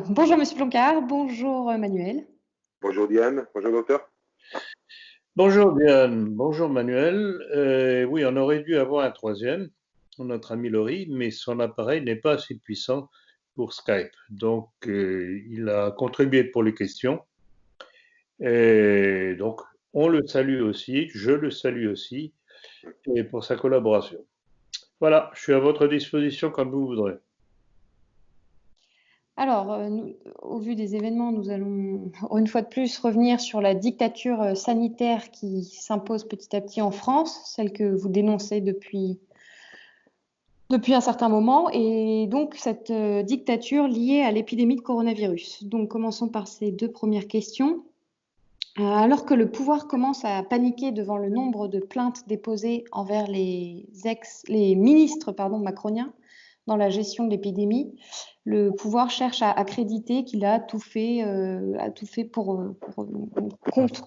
Bonjour Monsieur Blancard, bonjour Manuel. Bonjour Diane, bonjour docteur. Bonjour Diane, bonjour Manuel. Oui, on aurait dû avoir un troisième, notre ami Laurie, mais son appareil n'est pas assez puissant pour Skype. Donc, il a contribué pour les questions. Et donc, on le salue aussi, je le salue aussi, et pour sa collaboration. Voilà, je suis à votre disposition comme vous voudrez. Alors, au vu des événements, nous allons une fois de plus revenir sur la dictature sanitaire qui s'impose petit à petit en France, celle que vous dénoncez depuis un certain moment, et donc cette dictature liée à l'épidémie de coronavirus. Donc, commençons par ces deux premières questions. Alors que le pouvoir commence à paniquer devant le nombre de plaintes déposées envers les ministres macroniens dans la gestion de l'épidémie, le pouvoir cherche à accréditer qu'il a tout fait pour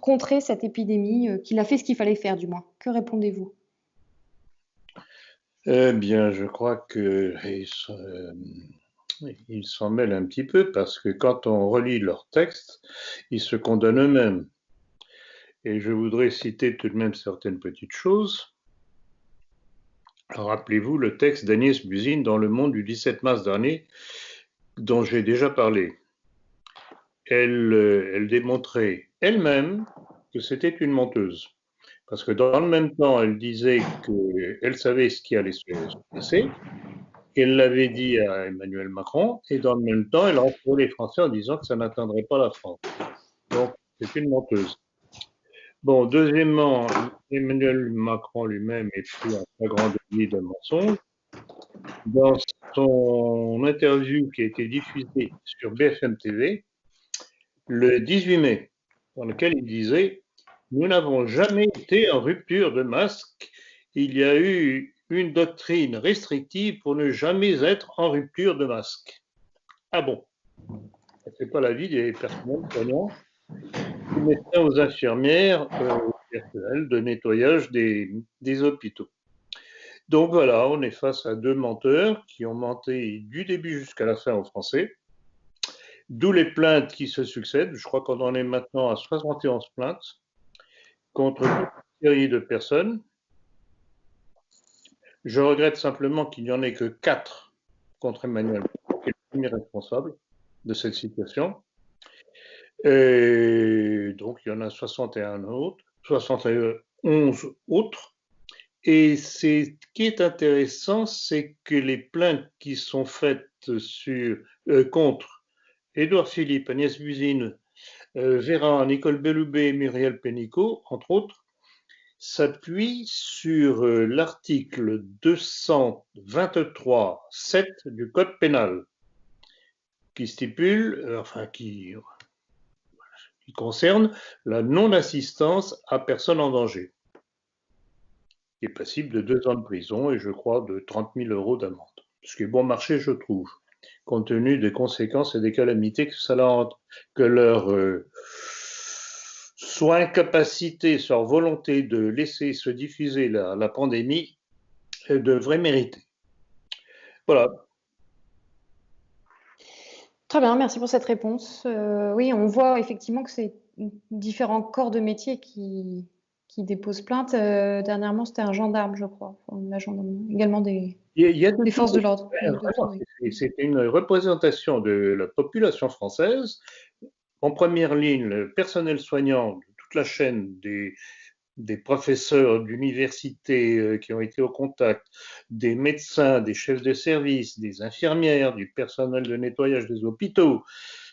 contrer cette épidémie, qu'il a fait ce qu'il fallait faire du moins. Que répondez-vous? Eh bien, je crois qu'ils s'en mêlent un petit peu parce que quand on relit leurs textes, ils se condamnent eux-mêmes. Et je voudrais citer tout de même certaines petites choses. Rappelez-vous le texte d'Agnès Buzyn dans Le Monde du 17 mars dernier, dont j'ai déjà parlé. Elle démontrait elle-même que c'était une menteuse. Parce que dans le même temps, elle disait qu'elle savait ce qui allait se passer, qu'elle l'avait dit à Emmanuel Macron, et dans le même temps, elle rassurait les Français en disant que ça n'atteindrait pas la France. Donc, c'est une menteuse. Bon, deuxièmement, Emmanuel Macron lui-même est pris en flagrant délit de mensonge. Dans son interview qui a été diffusée sur BFM TV le 18 mai, dans lequel il disait « Nous n'avons jamais été en rupture de masque. Il y a eu une doctrine restrictive pour ne jamais être en rupture de masque. » Ah bon? Ce n'est pas l'avis des personnels soignants, des médecins aux infirmières, personnel de nettoyage des hôpitaux. Donc voilà, on est face à deux menteurs qui ont menti du début jusqu'à la fin aux Français. D'où les plaintes qui se succèdent. Je crois qu'on en est maintenant à 71 plaintes contre toute une série de personnes. Je regrette simplement qu'il n'y en ait que 4 contre Emmanuel Macron, qui est le premier responsable de cette situation. Et donc, il y en a 71 autres. Et ce qui est intéressant, c'est que les plaintes qui sont faites contre Édouard Philippe, Agnès Buzyn, Véran, Nicole Belloubet et Muriel Pénicaud, entre autres, s'appuient sur l'article 223.7 du Code pénal, qui stipule, qui concerne la non-assistance à personne en danger, qui est passible de 2 ans de prison et je crois de 30 000 € d'amende. Ce qui est bon marché, je trouve, compte tenu des conséquences et des calamités que leur soit incapacité, soit volonté de laisser se diffuser la pandémie devrait mériter. Voilà. Très bien, merci pour cette réponse. Oui, on voit effectivement que c'est différents corps de métier qui déposent plainte. Dernièrement, c'était un gendarme, je crois, la gendarmerie, également des forces de l'ordre. C'est une représentation de la population française. En première ligne, le personnel soignant de toute la chaîne des professeurs d'université qui ont été au contact, des médecins, des chefs de service, des infirmières, du personnel de nettoyage des hôpitaux.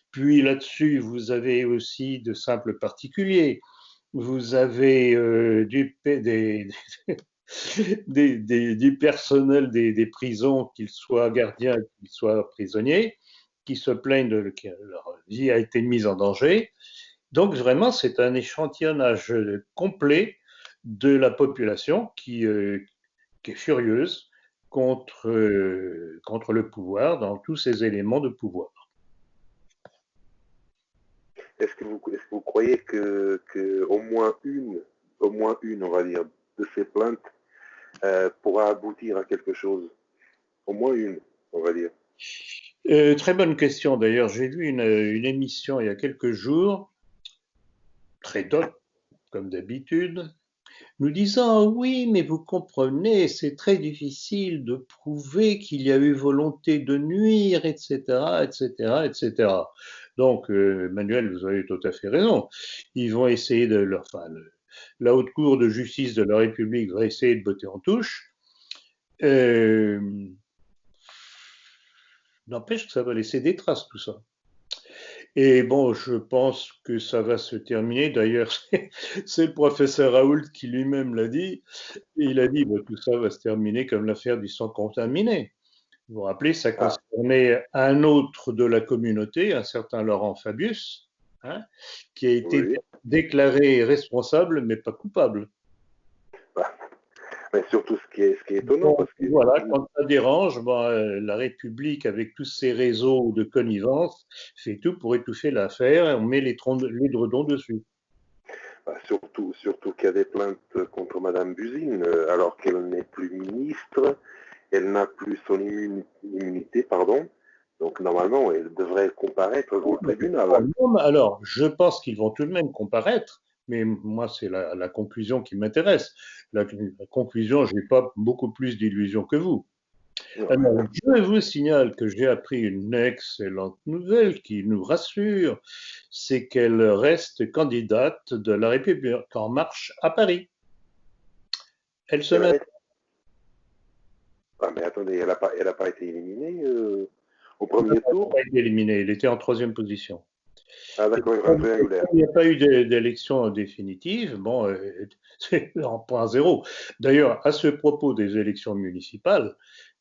Puis là-dessus, vous avez aussi de simples particuliers. Vous avez du personnel des prisons, qu'ils soient gardiens, qu'ils soient prisonniers, qui se plaignent que leur vie a été mise en danger. Donc vraiment, c'est un échantillonnage complet de la population qui est furieuse contre le pouvoir dans tous ses éléments de pouvoir. Est-ce que vous croyez que au moins une, on va dire, de ces plaintes pourra aboutir à quelque chose? Au moins une, on va dire. Très bonne question. D'ailleurs, j'ai vu une émission il y a quelques jours, très doc, comme d'habitude, nous disant oui, mais vous comprenez, c'est très difficile de prouver qu'il y a eu volonté de nuire, etc., etc., etc. Donc, Manuel, vous avez tout à fait raison. Ils vont essayer de leur, enfin, la haute cour de justice de la République va essayer de botter en touche. Euh, N'empêche que ça va laisser des traces, tout ça. Et bon, je pense que ça va se terminer. D'ailleurs, c'est le professeur Raoult qui lui-même l'a dit. Il a dit que tout ça va se terminer comme l'affaire du sang contaminé. Vous vous rappelez, ça Ah, concernait un autre de la communauté, un certain Laurent Fabius, hein, qui a été oui. déclaré responsable, mais pas coupable. Ah, mais surtout, ce qui est étonnant, Donc parce que voilà, quand ça dérange, ben, la République, avec tous ses réseaux de connivence, fait tout pour étouffer l'affaire et on met l'édredon dessus. surtout qu'il y a des plaintes contre Madame Buzyn, alors qu'elle n'est plus ministre, elle n'a plus son immunité, pardon. Donc normalement, elle devrait comparaître devant le tribunal. Alors, je pense qu'ils vont tout de même comparaître, mais moi, c'est la conclusion qui m'intéresse. La conclusion, je n'ai pas beaucoup plus d'illusions que vous. Alors, je vous signale que j'ai appris une excellente nouvelle qui nous rassure, c'est qu'elle reste candidate de la République en marche à Paris. Elle se C'est met. vrai. Ah, mais attendez, elle a pas été éliminée au premier Elle n'a tour. pas été éliminée, elle était en troisième position. Ah Et d'accord, un comme triangulaire. il n'y a pas eu d'élection définitive, bon, c'est en point zéro. D'ailleurs, à ce propos des élections municipales,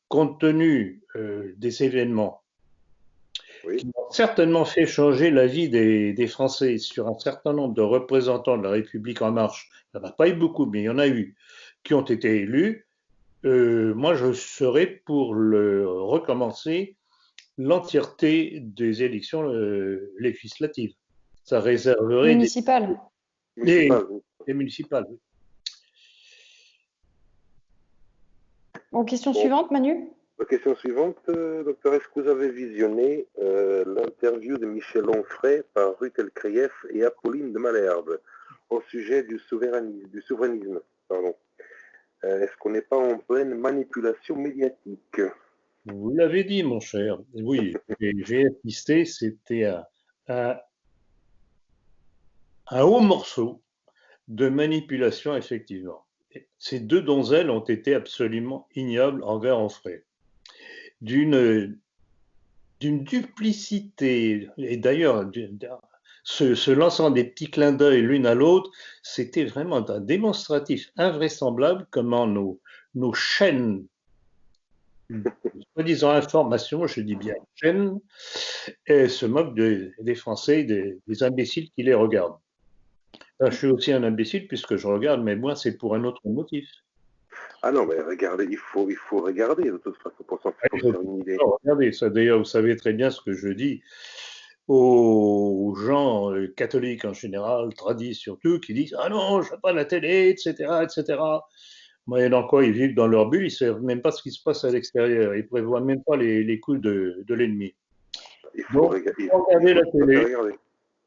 compte tenu des événements Oui. qui ont certainement fait changer la vie des Français sur un certain nombre de représentants de la République en marche, il n'y en a pas eu beaucoup, mais il y en a eu, qui ont été élus, moi je serais pour recommencer l'entièreté des élections législatives. Ça réserverait Municipal. des, Municipal. des municipales. Bon, question Bon, suivante, Manu. la question suivante, docteur, est-ce que vous avez visionné l'interview de Michel Onfray par Ruth Elkreyev et Apolline de Malherbe au sujet du souverainisme, pardon. Est-ce qu'on n'est pas en pleine manipulation médiatique? Vous l'avez dit, mon cher. Oui, j'ai assisté. C'était un, un haut morceau de manipulation, effectivement. Ces deux donzelles ont été absolument ignobles envers Onfray. D'une duplicité, et d'ailleurs, se lançant des petits clins d'œil l'une à l'autre, c'était vraiment un démonstratif invraisemblable comment nos chaînes, soi-disant information, je dis bien chaînes, se moquent des Français, des imbéciles qui les regardent. Là, je suis aussi un imbécile puisque je regarde, mais moi, c'est pour un autre motif. Ah non, mais regardez, il faut regarder de toute façon pour se faire une idée. Regardez, ça d'ailleurs, vous savez très bien ce que je dis aux gens catholiques en général, tradis surtout, qui disent ah non, je ne veux pas la télé, etc., etc. Moyennant quoi, ils vivent dans leur bulle, ils ne savent même pas ce qui se passe à l'extérieur, ils ne prévoient même pas les coups de l'ennemi. Il faut, Donc, rega- il il faut faut, il regarder faut la tout à fait télé, regarder.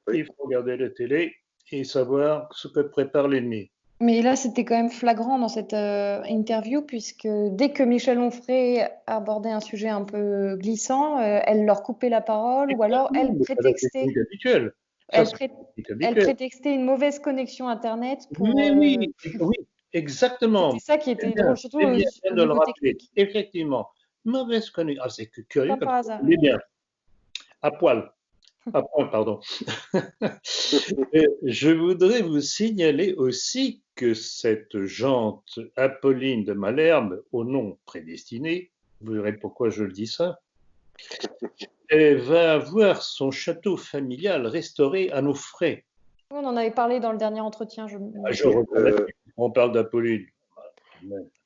Oui. il faut regarder la télé et savoir ce que prépare l'ennemi. Mais là, c'était quand même flagrant dans cette interview, puisque dès que Michel Onfray abordait un sujet un peu glissant, elle leur coupait la parole, ou alors elle C'est la technique prétextait, habituelle. Ça, elle c'est pré- la technique elle habituelle. prétextait une mauvaise connexion Internet pour. Mais oui, oui, exactement. C'était ça qui C'est était bien, drôle, surtout c'est au, bien, bien au de le niveau rappeler. technique. Effectivement, mauvaise connexion. Ah, c'est curieux Pas comme par ça. hasard. Il est bien. À poil. À point, pardon. Et je voudrais vous signaler aussi que cette jante Apolline de Malherbe, au nom prédestiné, vous verrez pourquoi je le dis ça, elle va avoir son château familial restauré à nos frais. On en avait parlé dans le dernier entretien, Ah, me je semble. reviens là-dessus. On parle d'Apolline.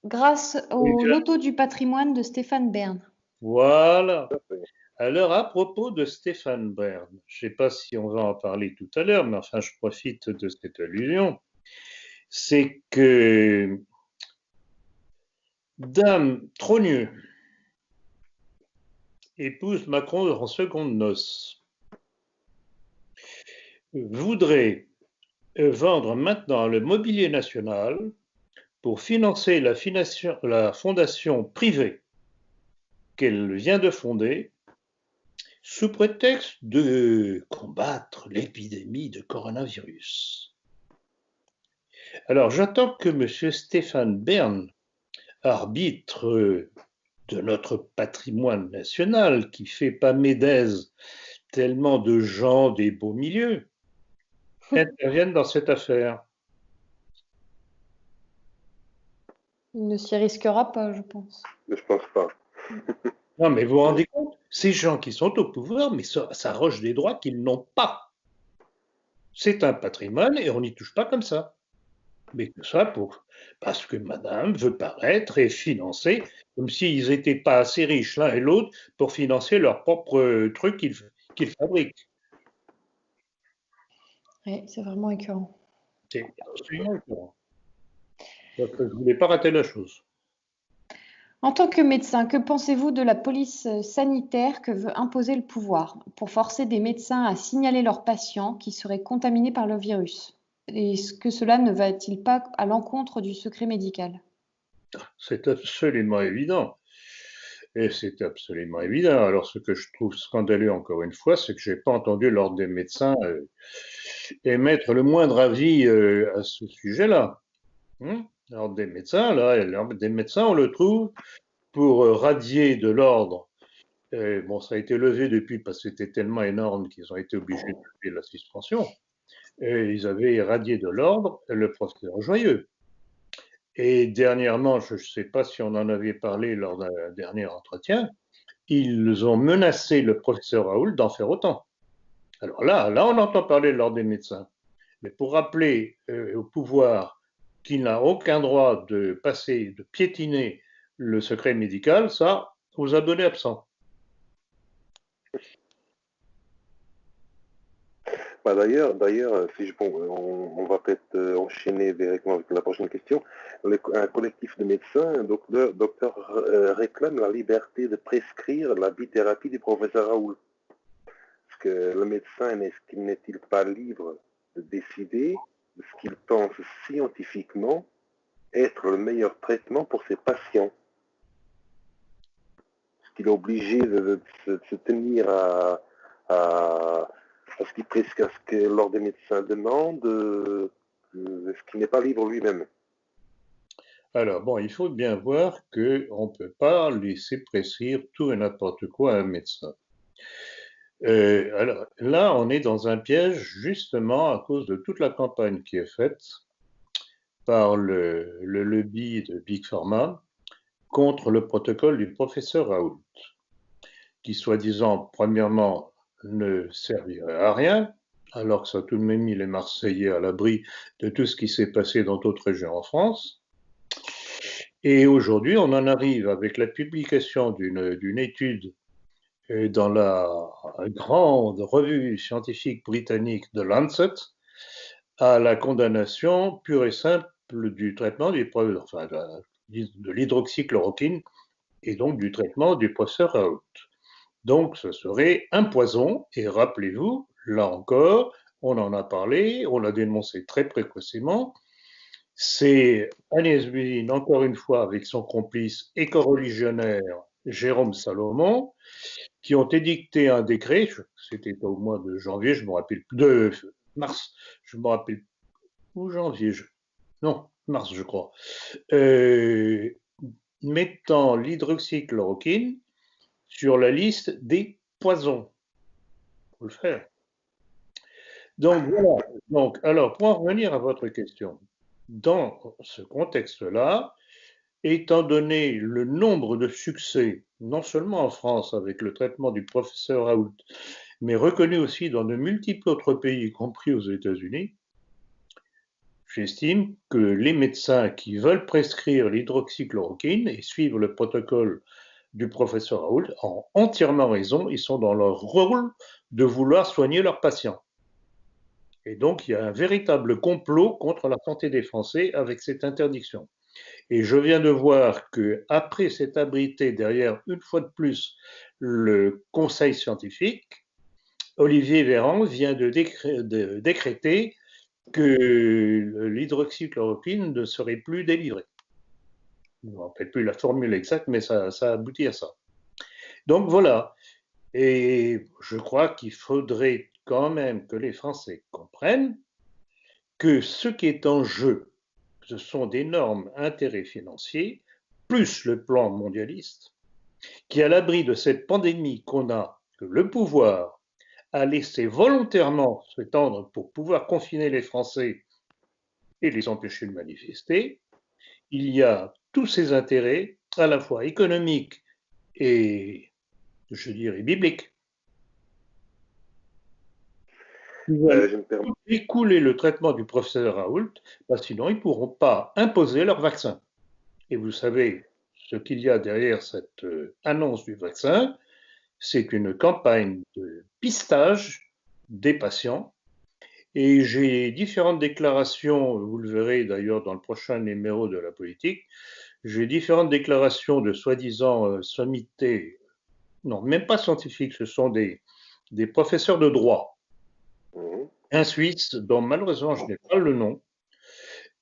Grâce au loto du patrimoine de Stéphane Bern. Voilà. Alors, à propos de Stéphane Bern, je ne sais pas si on va en parler tout à l'heure, mais enfin, je profite de cette allusion. C'est que Dame Trogneux, épouse Macron en seconde noces, voudrait vendre maintenant le mobilier national pour financer la fondation privée qu'elle vient de fonder sous prétexte de combattre l'épidémie de coronavirus. Alors j'attends que M. Stéphane Bern, arbitre de notre patrimoine national qui fait pas médaise tellement de gens des beaux milieux, intervienne dans cette affaire. Il ne s'y risquera pas, je pense. Mais je pense pas. Non, mais vous vous rendez compte, ces gens qui sont au pouvoir, mais s'arrogent des droits qu'ils n'ont pas. C'est un patrimoine et on n'y touche pas comme ça. Mais tout ça parce que madame veut paraître et financer, comme s'ils n'étaient pas assez riches l'un et l'autre pour financer leur propre truc qu'ils fabriquent. Oui, c'est vraiment écœurant. C'est absolument écœurant. Donc, je ne voulais pas rater la chose. En tant que médecin, que pensez-vous de la police sanitaire que veut imposer le pouvoir pour forcer des médecins à signaler leurs patients qui seraient contaminés par le virus? Est-ce que cela ne va-t-il pas à l'encontre du secret médical? C'est absolument évident. Et c'est absolument évident. Alors, ce que je trouve scandaleux, encore une fois, c'est que je n'ai pas entendu l'ordre des médecins émettre le moindre avis à ce sujet-là. L'ordre des médecins, là, l'ordre des médecins, on le trouve pour radier de l'ordre. Bon, ça a été levé depuis parce que c'était tellement énorme qu'ils ont été obligés de lever la suspension. Ils avaient radié de l'ordre le professeur Joyeux. Et dernièrement, je ne sais pas si on en avait parlé lors d'un dernier entretien, ils ont menacé le professeur Raoult d'en faire autant. Alors là, on entend parler de l'ordre des médecins. Mais pour rappeler au pouvoir qu'il n'a aucun droit de piétiner le secret médical, ça, aux abonnés absents. Bah d'ailleurs, si on va peut-être enchaîner directement avec la prochaine question. Un collectif de médecins, donc le docteur réclame la liberté de prescrire la bithérapie du professeur Raoult. Parce que le médecin n'est-il pas libre de décider de ce qu'il pense scientifiquement être le meilleur traitement pour ses patients? Est-ce qu'il est obligé de se tenir à ce que l'ordre des médecins demande, ce qui n'est pas libre lui-même? Alors, bon, il faut bien voir qu'on ne peut pas laisser prescrire tout et n'importe quoi à un médecin. Alors là, on est dans un piège justement à cause de toute la campagne qui est faite par le lobby de Big Pharma contre le protocole du professeur Raoult, qui soi-disant, premièrement, ne servirait à rien, alors que ça a tout de même mis les Marseillais à l'abri de tout ce qui s'est passé dans d'autres régions en France. Et aujourd'hui, on en arrive avec la publication d'une étude dans la grande revue scientifique britannique The Lancet à la condamnation pure et simple du traitement de l'hydroxychloroquine et donc du traitement du professeur Raoult. Donc ce serait un poison et rappelez-vous, là encore, on en a parlé, on l'a dénoncé très précocement. C'est Agnès Buzyn, encore une fois, avec son complice éco-religionnaire Jérôme Salomon, qui ont édicté un décret, c'était au mois de janvier, je me rappelle, de mars, je me rappelle, ou janvier, non, mars, je crois, mettant l'hydroxychloroquine sur la liste des poisons. Il faut le faire. Donc voilà. Donc, alors, pour en revenir à votre question, dans ce contexte-là, étant donné le nombre de succès, non seulement en France avec le traitement du professeur Raoult, mais reconnu aussi dans de multiples autres pays, y compris aux États-Unis, j'estime que les médecins qui veulent prescrire l'hydroxychloroquine et suivre le protocole du professeur Raoult ont entièrement raison, ils sont dans leur rôle de vouloir soigner leurs patients. Et donc, il y a un véritable complot contre la santé des Français avec cette interdiction. Et je viens de voir qu'après s'être abrité derrière, une fois de plus, le conseil scientifique, Olivier Véran vient de décréter que l'hydroxychloroquine ne serait plus délivrée. Je ne me rappelle plus la formule exacte, mais ça aboutit à ça. Donc voilà. Et je crois qu'il faudrait quand même que les Français comprennent que ce qui est en jeu, ce sont d'énormes intérêts financiers, plus le plan mondialiste, qui, à l'abri de cette pandémie qu'on a, que le pouvoir a laissé volontairement s'étendre pour pouvoir confiner les Français et les empêcher de manifester, il y a tous ces intérêts, à la fois économiques et, je dirais, bibliques, qui veulent écouler le traitement du professeur Raoult, parce que sinon ils ne pourront pas imposer leur vaccin. Et vous savez ce qu'il y a derrière cette annonce du vaccin, c'est une campagne de pistage des patients. Et j'ai différentes déclarations, vous le verrez d'ailleurs dans le prochain numéro de la politique, j'ai différentes déclarations de soi-disant sommités, non, même pas scientifiques, ce sont des professeurs de droit. Un Suisse, dont malheureusement je n'ai pas le nom,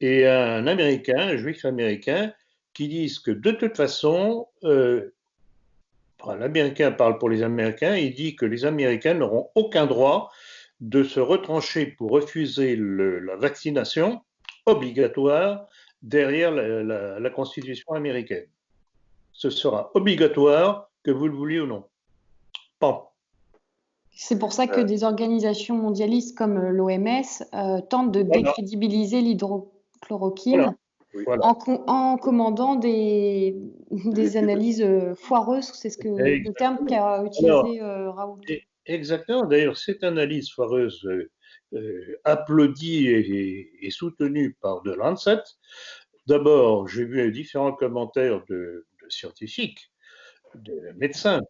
et un Américain, un juif américain, qui disent que de toute façon, l'Américain parle pour les Américains, il dit que les Américains n'auront aucun droit de se retrancher pour refuser la vaccination obligatoire derrière la Constitution américaine. Ce sera obligatoire, que vous le vouliez ou non. Bon. C'est pour ça que des organisations mondialistes comme l'OMS tentent de décrédibiliser l'hydrochloroquine en commandant des analyses foireuses. C'est le terme qu'a utilisé Raoult. Exactement. D'ailleurs, cette analyse foireuse applaudie et soutenue par The Lancet. D'abord, j'ai vu différents commentaires de scientifiques, de médecins,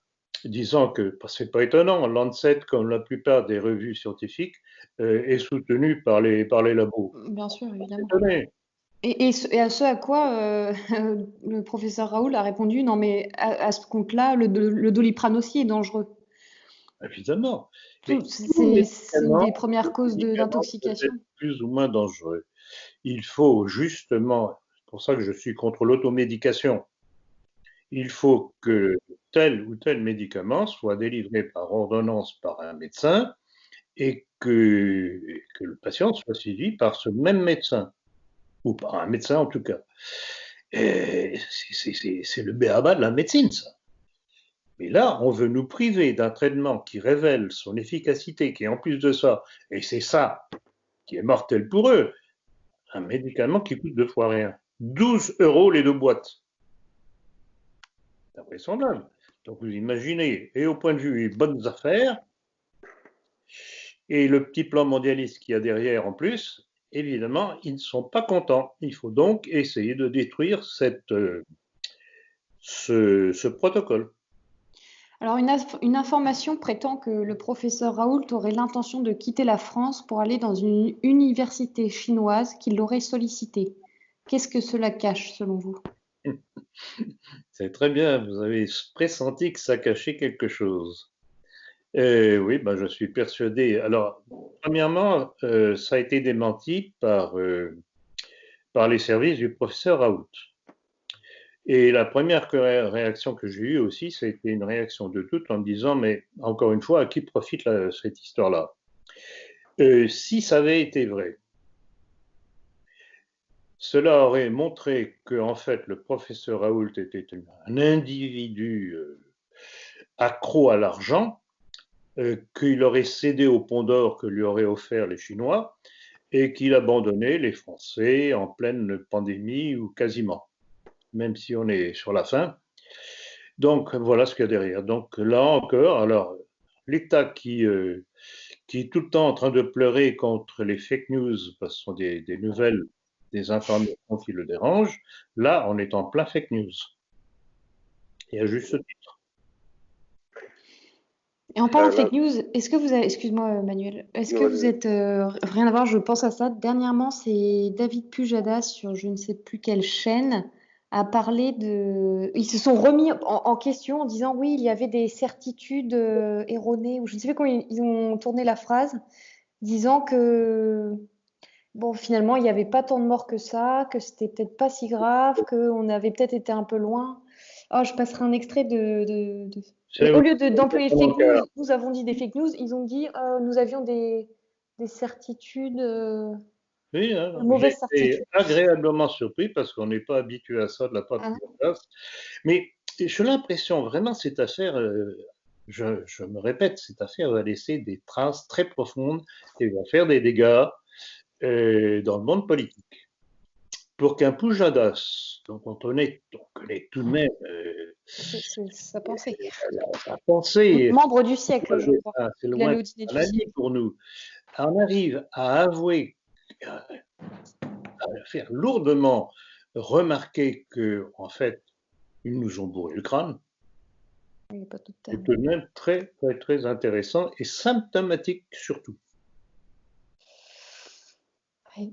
disant que c'est pas étonnant, Lancet, comme la plupart des revues scientifiques, est soutenu par les labos. Bien sûr, évidemment. Et à ce à quoi le professeur Raoult a répondu, non mais à ce compte-là, le Doliprane aussi est dangereux. Évidemment. C'est une des premières causes d'intoxication. Plus ou moins dangereux. Il faut justement, c'est pour ça que je suis contre l'automédication, il faut que tel ou tel médicament soit délivré par ordonnance par un médecin et que le patient soit suivi par ce même médecin, ou par un médecin en tout cas. C'est le b.a.-ba de la médecine, ça. Mais là, on veut nous priver d'un traitement qui révèle son efficacité, qui en plus de ça, et c'est ça qui est mortel pour eux, un médicament qui coûte 2 fois rien. 12 € les 2 boîtes. C'est invraisemblable. Donc vous imaginez, et au point de vue bonnes affaires, et le petit plan mondialiste qu'il y a derrière en plus, évidemment, ils ne sont pas contents. Il faut donc essayer de détruire ce protocole. Alors, une information prétend que le professeur Raoult aurait l'intention de quitter la France pour aller dans une université chinoise qui l'aurait sollicité. Qu'est-ce que cela cache, selon vous? C'est très bien, vous avez pressenti que ça cachait quelque chose. Oui, ben, je suis persuadé. Alors, premièrement, ça a été démenti par les services du professeur Raoult. Et la première réaction que j'ai eue aussi, c'était une réaction de doute en me disant, mais encore une fois, à qui profite cette histoire-là? Si ça avait été vrai, cela aurait montré que, en fait, le professeur Raoult était un individu accro à l'argent, qu'il aurait cédé au pont d'or que lui auraient offert les Chinois et qu'il abandonnait les Français en pleine pandémie ou quasiment, même si on est sur la fin. Donc voilà ce qu'il y a derrière. Donc là encore, alors l'État qui est tout le temps en train de pleurer contre les fake news, parce que ce sont des nouvelles, des informations qui le dérangent, là on est en plein fake news. Et à juste titre. Et en parlant de Là, fake news, est-ce que vous avez, excuse-moi Manuel, est-ce que non, vous êtes, rien à voir, je pense à ça. Dernièrement, c'est David Pujadas sur je ne sais plus quelle chaîne a parlé de. Ils se sont remis en question en disant oui, il y avait des certitudes erronées, ou je ne sais plus comment ils ont tourné la phrase, disant que bon, finalement, il n'y avait pas tant de morts que ça, que c'était peut-être pas si grave, qu'on avait peut-être été un peu loin. Oh, je passerai un extrait Mais C'est au aussi lieu d'employer exactement le fake news, cas. nous avons dit des fake news, ils ont dit nous avions des certitudes, Oui, de hein, j'ai mauvaises été certitudes. agréablement surpris parce qu'on n'est pas habitué à ça de la part de Hein. Pujadas. Mais j'ai l'impression vraiment cette affaire, je me répète, cette affaire va laisser des traces très profondes et va faire des dégâts dans le monde politique. Pour qu'un Pujadas, dont on connaît tout de même C'est sa pensée. sa pensée, Membre du siècle, je crois. c'est Il loin allait d'être au dîner un du ami siècle. pour nous, on arrive à avouer, à faire lourdement remarquer que, en fait, ils nous ont bourré le crâne, Il n'y a pas tout de c'est terme. tout de même très, très, très intéressant et symptomatique surtout. Oui.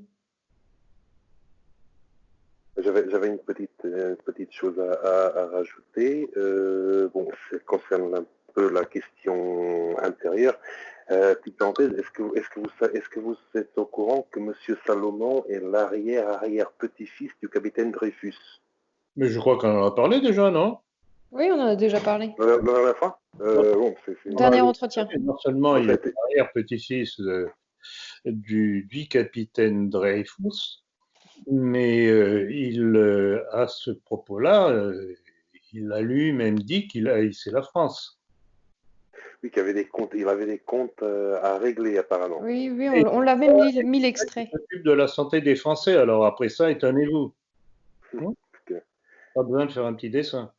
j'avais une petite chose à rajouter. Bon, ça concerne un peu la question intérieure. Petite parenthèse, est-ce que vous êtes au courant que M. Salomon est l'arrière-petit-fils du capitaine Dreyfus? Mais je crois qu'on en a parlé déjà, non? Oui, on en a déjà parlé. La dernière fois bon, On a Dernier entretien. non seulement bon, il est l'arrière-petit-fils du capitaine Dreyfus, mais à ce propos-là, il a lui-même dit qu'il haïssait la France. oui, il avait des comptes à régler apparemment. Oui, oui, Et on l'a même mis il l'extrait. s'occupe de la santé des Français, alors après ça, étonnez-vous. Hein. Que- Pas besoin de faire un petit dessin.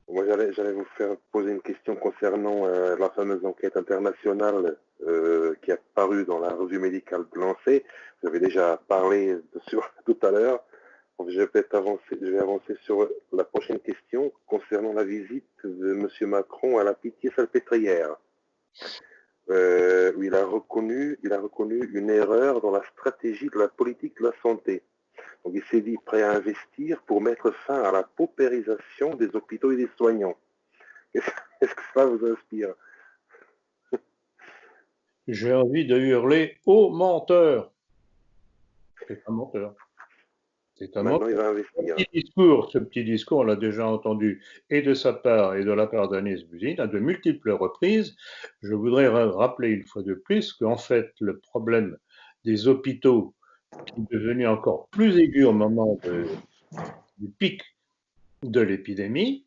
Moi, j'allais vous faire poser une question concernant la fameuse enquête internationale qui a paru dans la revue médicale de Lancet. Vous avez déjà parlé sur tout à l'heure. Donc, je vais avancer sur la prochaine question concernant la visite de M. Macron à la Pitié-Salpêtrière, où il a reconnu une erreur dans la stratégie de la politique de la santé. Donc, il s'est dit prêt à investir pour mettre fin à la paupérisation des hôpitaux et des soignants. Est-ce que ça vous inspire? J'ai envie de hurler ô menteur. C'est un menteur. C'est un Maintenant, menteur. il va investir. Ce petit discours, on l'a déjà entendu et de sa part et de la part d'Agnès Buzyn à de multiples reprises. Je voudrais rappeler une fois de plus qu'en fait, le problème des hôpitaux, qui est devenu encore plus aigu au moment du pic de l'épidémie,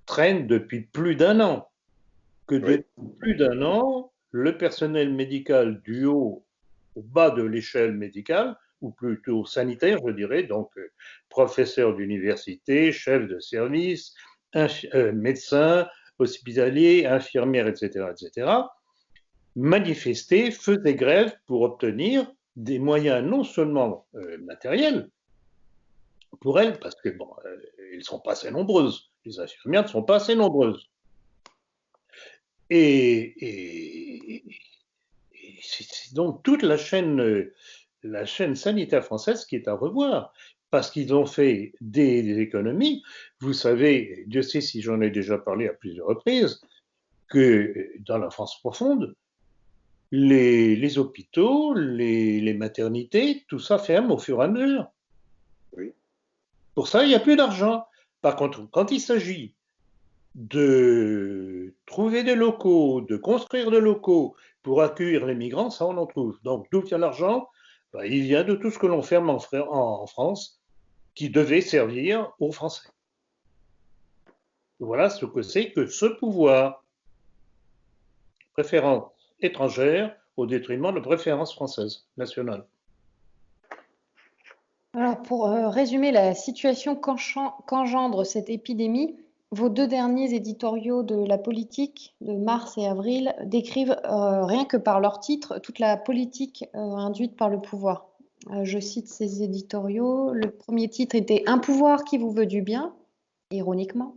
traîne depuis plus d'un an. Que Oui, depuis plus d'un an, le personnel médical du haut au bas de l'échelle médicale, ou plutôt sanitaire, je dirais, donc professeur d'université, chef de service, médecin, hospitalier, infirmière, etc., manifestait, faisait grève pour obtenir des moyens non seulement matériels pour elles, parce que bon, ils ne sont pas assez nombreuses, les infirmières ne sont pas assez nombreuses. Et c'est donc toute la chaîne sanitaire française qui est à revoir, parce qu'ils ont fait des économies. Vous savez, Dieu sait si j'en ai déjà parlé à plusieurs reprises, que dans la France profonde, les hôpitaux, les maternités, tout ça ferme au fur et à mesure. oui. Pour ça, il n'y a plus d'argent. Par contre, quand il s'agit de trouver des locaux, de construire des locaux pour accueillir les migrants, ça on en trouve. Donc d'où vient l'argent? Ben, il vient de tout ce que l'on ferme en France qui devait servir aux Français. Voilà ce que c'est que ce pouvoir. Préférence étrangère au détriment de préférence française, nationale. Alors, pour résumer la situation qu'engendre cette épidémie, vos deux derniers éditoriaux de la politique de mars et avril décrivent, rien que par leur titre, toute la politique induite par le pouvoir. Je cite ces éditoriaux. Le premier titre était « Un pouvoir qui vous veut du bien », ironiquement.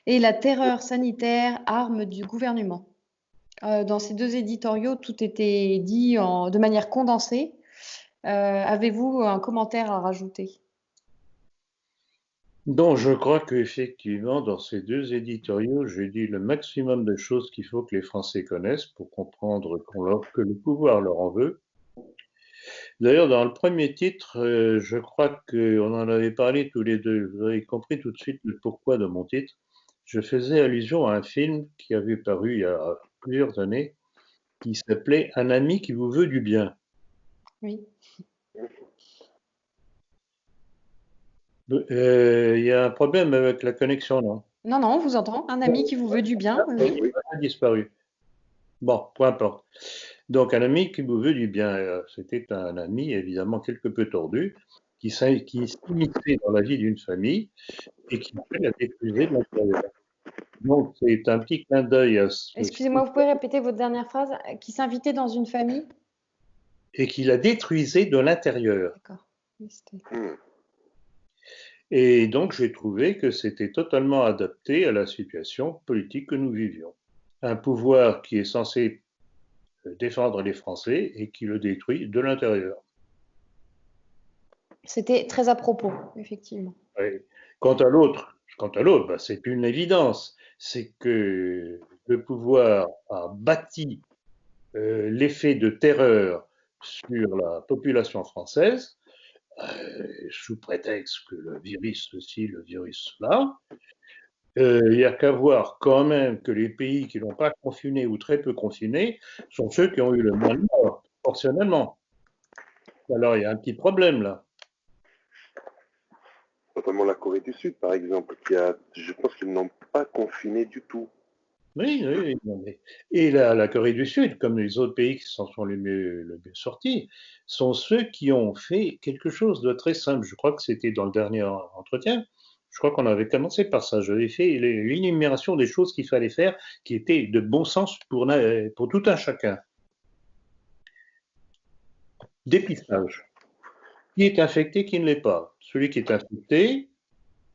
et la terreur sanitaire, arme du gouvernement. Dans ces deux éditoriaux, tout était dit de manière condensée. Avez-vous un commentaire à rajouter? Donc, je crois qu'effectivement, dans ces deux éditoriaux, j'ai dit le maximum de choses qu'il faut que les Français connaissent pour comprendre que le pouvoir leur en veut. D'ailleurs, dans le premier titre, je crois qu'on en avait parlé tous les deux. Vous avez compris tout de suite le pourquoi de mon titre. Je faisais allusion à un film qui avait paru il y a plusieurs années, qui s'appelait Un ami qui vous veut du bien. Oui. Il y a un problème avec la connexion, non? Non, non, on vous entend. Un ami qui vous veut du bien. Oui. Oui. Il a disparu. Bon, peu importe. Donc, un ami qui vous veut du bien, c'était un ami évidemment quelque peu tordu, qui s'immisçait dans la vie d'une famille et qui la détruisait de l'intérieur. Donc, c'est un petit clin d'œil à ce Excusez-moi, vous pouvez répéter votre dernière phrase? Qui s'invitait dans une famille? et qui la détruisait de l'intérieur. D'accord. Et donc, j'ai trouvé que c'était totalement adapté à la situation politique que nous vivions. Un pouvoir qui est censé défendre les Français et qui le détruit de l'intérieur. C'était très à propos, effectivement. Oui. Quant à l'autre, bah, c'est une évidence. C'est que le pouvoir a bâti l'effet de terreur sur la population française, sous prétexte que le virus ceci, le virus cela. Il n'y a qu'à voir quand même que les pays qui n'ont pas confiné ou très peu confiné sont ceux qui ont eu le moins de morts, proportionnellement. Alors il y a un petit problème là. Notamment la Corée du Sud, par exemple, je pense qu'ils n'ont pas confiné du tout. Oui, oui, oui. Et la Corée du Sud, comme les autres pays qui s'en sont le mieux sortis, sont ceux qui ont fait quelque chose de très simple. Je crois que c'était dans le dernier entretien. Je crois qu'on avait commencé par ça. J'avais fait l'énumération des choses qu'il fallait faire qui étaient de bon sens pour tout un chacun. Dépistage. Qui est infecté, qui ne l'est pas. Celui qui est infecté,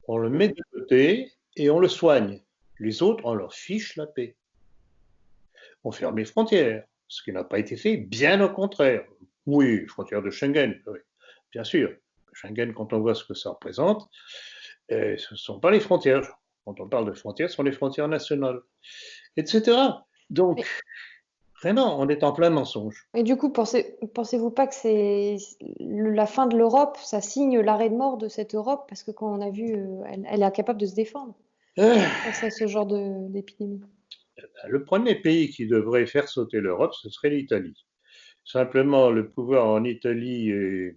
on le met de côté et on le soigne. Les autres, on leur fiche la paix. On ferme les frontières, ce qui n'a pas été fait, bien au contraire. Oui, frontières de Schengen, oui, bien sûr. Schengen, quand on voit ce que ça représente, ce ne sont pas les frontières. Quand on parle de frontières, ce sont les frontières nationales, etc. Donc, vraiment, on est en plein mensonge. Et du coup, pensez-vous pas que c'est la fin de l'Europe, ça signe l'arrêt de mort de cette Europe, parce que quand on a vu, elle est incapable de se défendre face à ce genre d'épidémie. Le premier pays qui devrait faire sauter l'Europe, ce serait l'Italie. Simplement, le pouvoir en Italie est...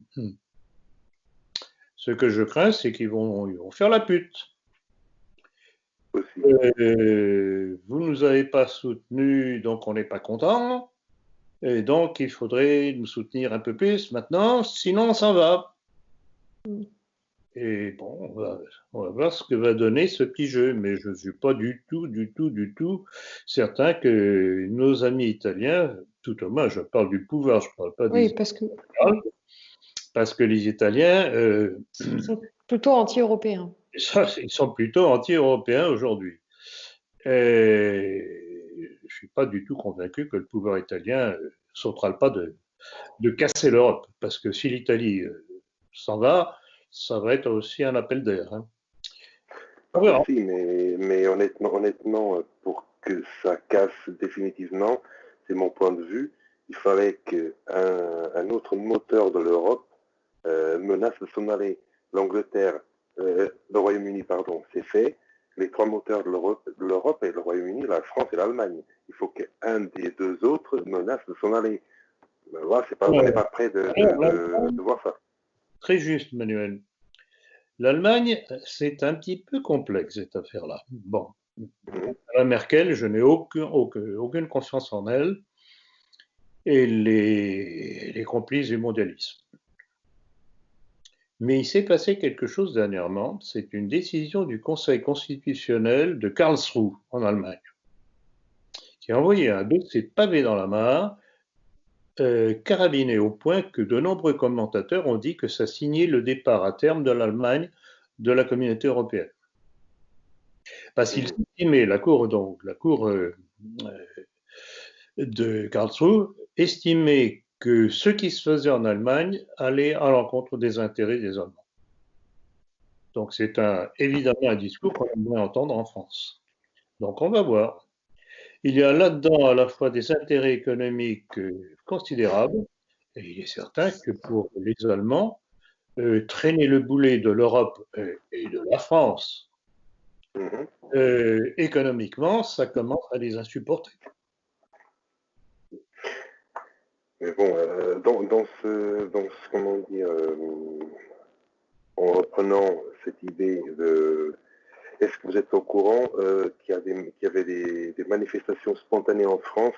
Ce que je crains, c'est qu'ils vont faire la pute. Vous ne nous avez pas soutenus, donc on n'est pas content. Et donc, il faudrait nous soutenir un peu plus maintenant, sinon on s'en va. Et bon, on va voir ce que va donner ce petit jeu. Mais je ne suis pas du tout certain que nos amis italiens, tout au moins, je parle du pouvoir, je ne parle pas des... Oui, parce que les Italiens... ils sont plutôt anti-européens. Ils sont plutôt anti-européens aujourd'hui. Et je ne suis pas du tout convaincu que le pouvoir italien sautera le pas de casser l'Europe, parce que si l'Italie s'en va, ça va être aussi un appel d'air. Hein. Si, mais honnêtement, pour que ça casse définitivement, c'est mon point de vue, il fallait qu'un autre moteur de l'Europe menace de s'en aller. L'Angleterre, le Royaume-Uni, pardon, c'est fait. Les trois moteurs de l'Europe et le Royaume-Uni, la France et l'Allemagne. Il faut qu'un des deux autres menace de s'en aller. Ben voilà, on n'est pas prêt de voir ça. Très juste, Manuel. L'Allemagne, c'est un petit peu complexe, cette affaire-là. Bon, la Merkel, je n'ai aucune confiance en elle, et les complices du mondialisme. Mais il s'est passé quelque chose dernièrement, c'est une décision du Conseil constitutionnel de Karlsruhe, en Allemagne, qui a envoyé un dossier de pavé dans la mare, carabiné au point que de nombreux commentateurs ont dit que ça signait le départ à terme de l'Allemagne de la communauté européenne. Parce qu'il estimait, la cour de Karlsruhe estimait que ce qui se faisait en Allemagne allait à l'encontre des intérêts des Allemands. Donc c'est évidemment un discours qu'on aimerait entendre en France. Donc on va voir. Il y a là-dedans à la fois des intérêts économiques considérables, et il est certain que pour les Allemands, traîner le boulet de l'Europe et de la France, économiquement, ça commence à les insupporter. Mais bon, comment dire, en reprenant cette idée de, est-ce que vous êtes au courant qu'il y avait des manifestations spontanées en France,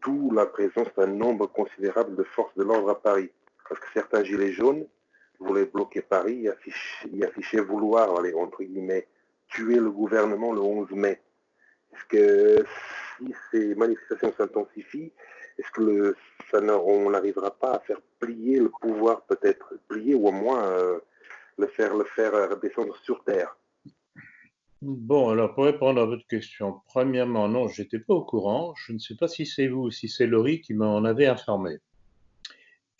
d'où la présence d'un nombre considérable de forces de l'ordre à Paris, parce que certains gilets jaunes voulaient bloquer Paris et affichaient vouloir, allez, entre guillemets, tuer le gouvernement le 11 mai. Est-ce que si ces manifestations s'intensifient, est-ce que on n'arrivera pas à faire plier le pouvoir, peut-être plier ou au moins le faire descendre sur terre? Bon, alors pour répondre à votre question, premièrement, non, je n'étais pas au courant. Je ne sais pas si c'est vous ou si c'est Laurie qui m'en avait informé.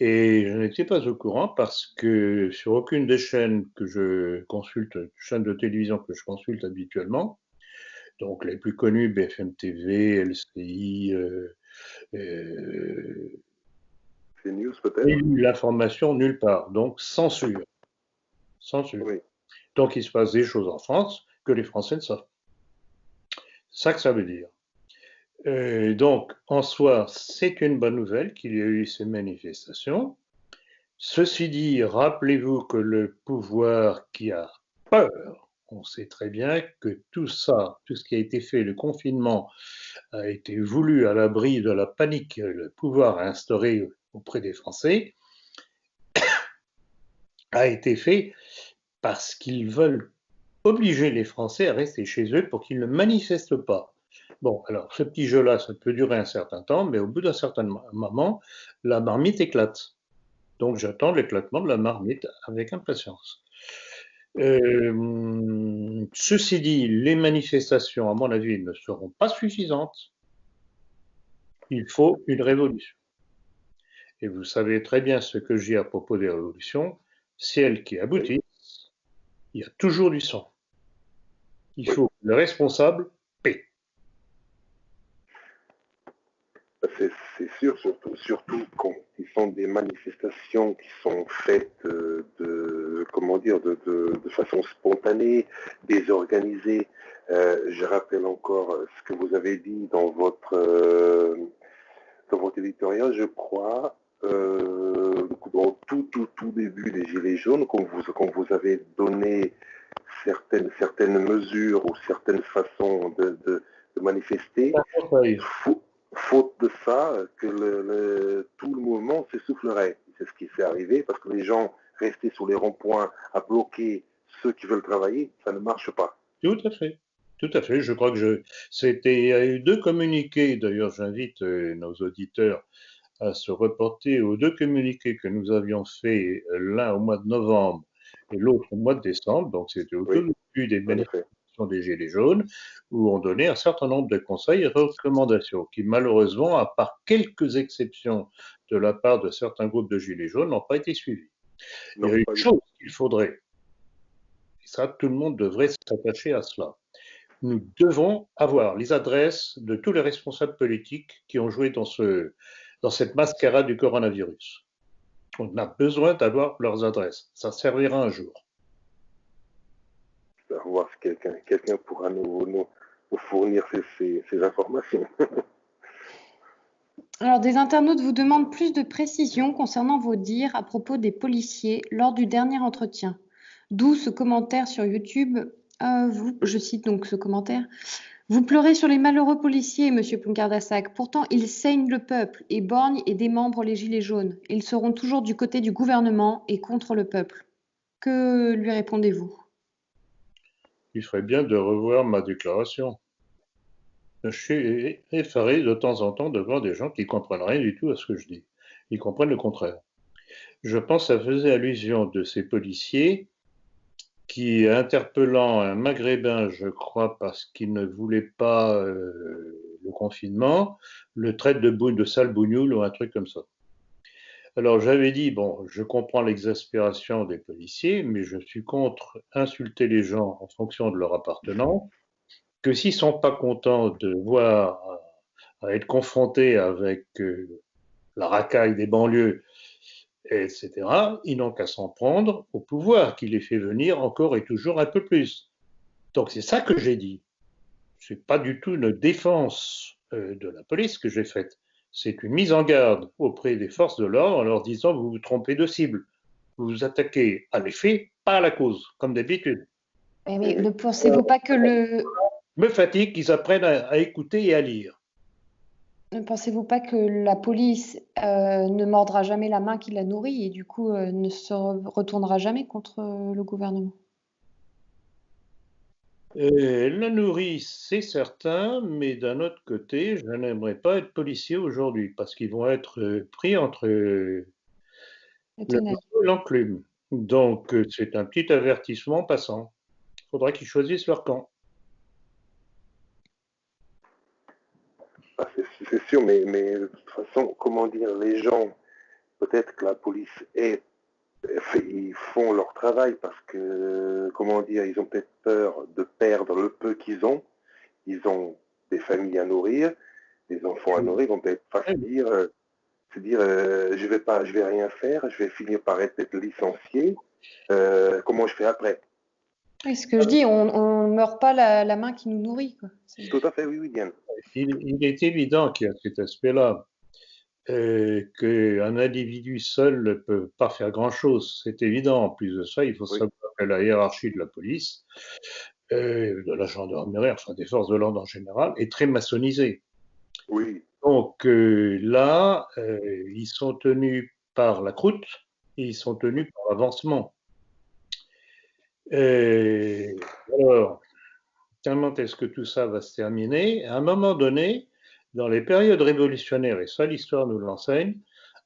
Et je n'étais pas au courant parce que sur aucune des chaînes que je consulte, chaînes de télévision que je consulte habituellement, donc les plus connues, BFM TV, LCI, CNews peut-être. L'information nulle part, donc censure. Censure. Oui. Donc il se passe des choses en France que les Français ne savent. C'est ça que ça veut dire. Donc, en soi, c'est une bonne nouvelle qu'il y ait eu ces manifestations. Ceci dit, rappelez-vous que le pouvoir qui a peur, on sait très bien que tout ça, tout ce qui a été fait, le confinement, a été voulu à l'abri de la panique que le pouvoir a instaurée auprès des Français, a été fait parce qu'ils veulent obliger les Français à rester chez eux pour qu'ils ne manifestent pas. Bon, alors ce petit jeu-là, ça peut durer un certain temps, mais au bout d'un certain moment, la marmite éclate. Donc j'attends l'éclatement de la marmite avec impatience. Ceci dit, les manifestations, à mon avis, ne seront pas suffisantes. Il faut une révolution. Et vous savez très bien ce que j'ai à propos des révolutions. Si elles qui aboutissent, il y a toujours du sang. Il faut le responsable paie. C'est sûr, surtout quand il sont des manifestations qui sont faites de façon spontanée, désorganisée. Je rappelle encore ce que vous avez dit dans votre éditorial, je crois, au tout début des Gilets jaunes, quand vous avez donné certaines mesures ou certaines façons de manifester. Faute de ça, que tout le mouvement s'essoufflerait. C'est ce qui s'est arrivé parce que les gens restaient sur les ronds-points à bloquer ceux qui veulent travailler, ça ne marche pas. Tout à fait. Tout à fait. Je crois que il y a eu 2 communiqués. D'ailleurs, j'invite nos auditeurs à se reporter aux 2 communiqués que nous avions faits, l'un au mois de novembre et l'autre au mois de décembre. Donc, c'était au tout début des manifestations des Gilets jaunes, où on donnait un certain nombre de conseils et recommandations qui, malheureusement, à part quelques exceptions de la part de certains groupes de Gilets jaunes, n'ont pas été suivis. Il y a une chose qu'il faudrait, et ça, tout le monde devrait s'attacher à cela. Nous devons avoir les adresses de tous les responsables politiques qui ont joué dans cette mascarade du coronavirus. On a besoin d'avoir leurs adresses. Ça servira un jour. Voir si quelqu'un pourra nous fournir ces informations. Alors, des internautes vous demandent plus de précisions concernant vos dires à propos des policiers lors du dernier entretien. D'où ce commentaire sur YouTube. Je cite donc ce commentaire. Vous pleurez sur les malheureux policiers, monsieur Ploncard-Dassac. Pourtant, ils saignent le peuple et borgnent et démembrent les gilets jaunes. Ils seront toujours du côté du gouvernement et contre le peuple. Que lui répondez-vous? Il ferait bien de revoir ma déclaration. Je suis effaré de temps en temps de voir des gens qui ne comprennent rien du tout à ce que je dis. Ils comprennent le contraire. Je pense que ça faisait allusion de ces policiers qui, interpellant un Maghrébin, je crois, parce qu'il ne voulait pas le confinement, le traite de sale bougnoule ou un truc comme ça. Alors j'avais dit, bon, je comprends l'exaspération des policiers, mais je suis contre insulter les gens en fonction de leur appartenance, que s'ils sont pas contents de voir à être confrontés avec la racaille des banlieues, etc., ils n'ont qu'à s'en prendre au pouvoir qui les fait venir encore et toujours un peu plus. Donc c'est ça que j'ai dit. C'est pas du tout une défense de la police que j'ai faite. C'est une mise en garde auprès des forces de l'ordre en leur disant vous vous trompez de cible. Vous vous attaquez à l'effet, pas à la cause, comme d'habitude. Mais ne pensez-vous pas que Me fatigue qu'ils apprennent à écouter et à lire. ne pensez-vous pas que la police ne mordra jamais la main qui la nourrit et du coup ne se retournera jamais contre le gouvernement? La nourrit, c'est certain, mais d'un autre côté, je n'aimerais pas être policier aujourd'hui parce qu'ils vont être pris entre Le le tenaille. marteau et l'enclume. Donc, c'est un petit avertissement passant. Il faudra qu'ils choisissent leur camp. Ah, c'est sûr, mais de toute façon, comment dire, les gens, peut-être que la police ils font leur travail parce que, comment dire, ils ont peut-être peur de perdre le peu qu'ils ont. Ils ont des familles à nourrir, des enfants à nourrir, ils vont peut-être pas se dire je vais rien faire, je vais finir par être licencié. Comment je fais après? Oui, ce que je dis, on ne meurt pas la main qui nous nourrit, quoi. Tout à fait, oui, oui, Diane. Il est évident qu'il y a cet aspect-là, qu'un individu seul ne peut pas faire grand-chose. C'est évident. En plus de ça, il faut Oui, savoir que la hiérarchie de la police, de la gendarmerie, enfin des forces de l'ordre en général, est très maçonnisée. oui, Donc là, ils sont tenus par la croûte, et ils sont tenus par l'avancement. Alors, comment est-ce que tout ça va se terminer? À un moment donné, dans les périodes révolutionnaires, et ça l'histoire nous l'enseigne,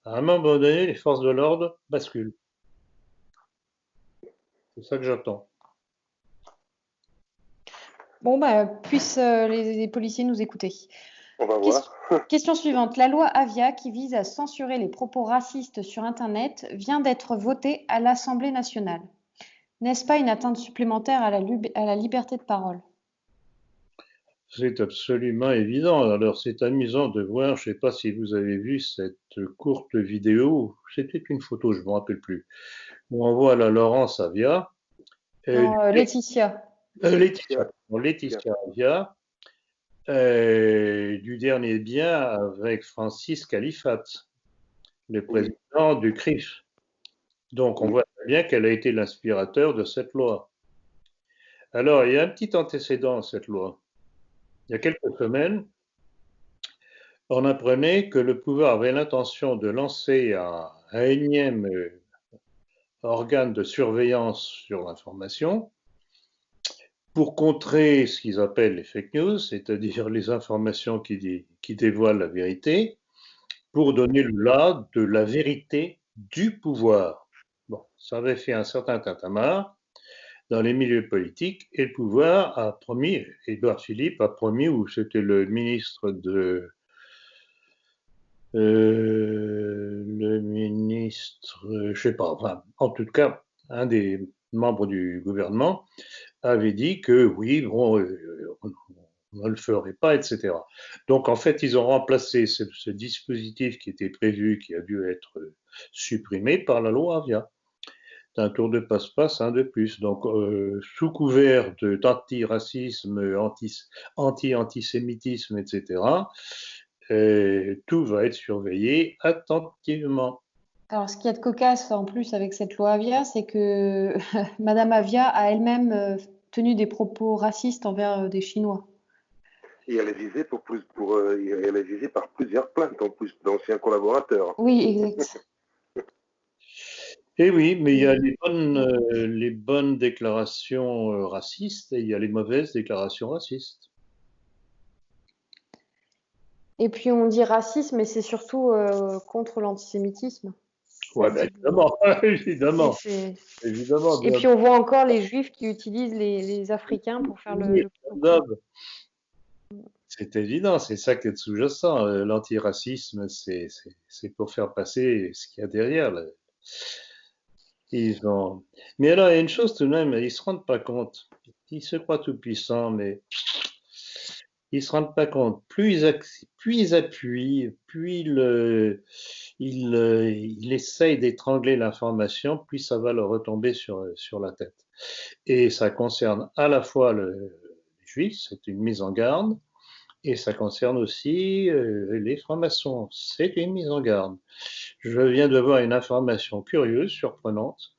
à un moment donné, les forces de l'ordre basculent. C'est ça que j'attends. Bon, bah, puissent les policiers nous écouter. on va voir. Question suivante. La loi Avia, qui vise à censurer les propos racistes sur Internet, vient d'être votée à l'Assemblée nationale. N'est-ce pas une atteinte supplémentaire à la liberté de parole? C'est absolument évident. Alors, c'est amusant de voir, je ne sais pas si vous avez vu cette courte vidéo, c'était une photo, je ne me rappelle plus, où on voit la Laurence Avia, Non, Laetitia. Laetitia, Laetitia Avia, du dernier bien avec Francis Califat, le Oui, président du CRIF. Donc, on oui, voit bien qu'elle a été l'inspirateur de cette loi. Alors, il y a un petit antécédent à cette loi. Il y a quelques semaines, on apprenait que le pouvoir avait l'intention de lancer un énième organe de surveillance sur l'information pour contrer ce qu'ils appellent les fake news, c'est-à-dire les informations qui dévoilent la vérité, pour donner le là de la vérité du pouvoir. Bon, ça avait fait un certain tintamarre dans les milieux politiques et le pouvoir a promis, Édouard Philippe a promis, ou c'était le ministre de le ministre, je sais pas, enfin, en tout cas, un des membres du gouvernement avait dit que oui, bon, on ne le ferait pas, etc. Donc, en fait, ils ont remplacé ce dispositif qui était prévu, qui a dû être supprimé par la loi Avia. C'est un tour de passe-passe, un de plus. Donc, sous couvert d'antiracisme, anti-antisémitisme, etc., tout va être surveillé attentivement. Alors, ce qu'il y a de cocasse en plus avec cette loi Avia, c'est que Madame Avia a elle-même tenu des propos racistes envers des Chinois. et elle est visée elle est visée par plusieurs plaintes, en plus d'anciens collaborateurs. Oui, exact. Et oui, mais il y a les bonnes déclarations racistes et il y a les mauvaises déclarations racistes. Et puis on dit racisme, mais c'est surtout contre l'antisémitisme. Ouais, Ça, ben, c'est- évidemment, et, évidemment, c'est- évidemment, et bien puis on voit encore les Juifs qui utilisent les Africains pour faire oui, le comme Ku Klux. d'hab. C'est évident, c'est ça qui est sous-jacent. L'antiracisme, c'est pour faire passer ce qu'il y a derrière. Là. Ils ont... Mais alors, il y a une chose tout de même, ils se rendent pas compte. Ils se croient tout puissants, mais ils se rendent pas compte. Plus ils appuient, plus ils essayent d'étrangler l'information, plus ça va leur retomber sur la tête. Et ça concerne à la fois les juifs, c'est une mise en garde, et ça concerne aussi les francs-maçons, c'est une mise en garde. Je viens de voir une information curieuse, surprenante,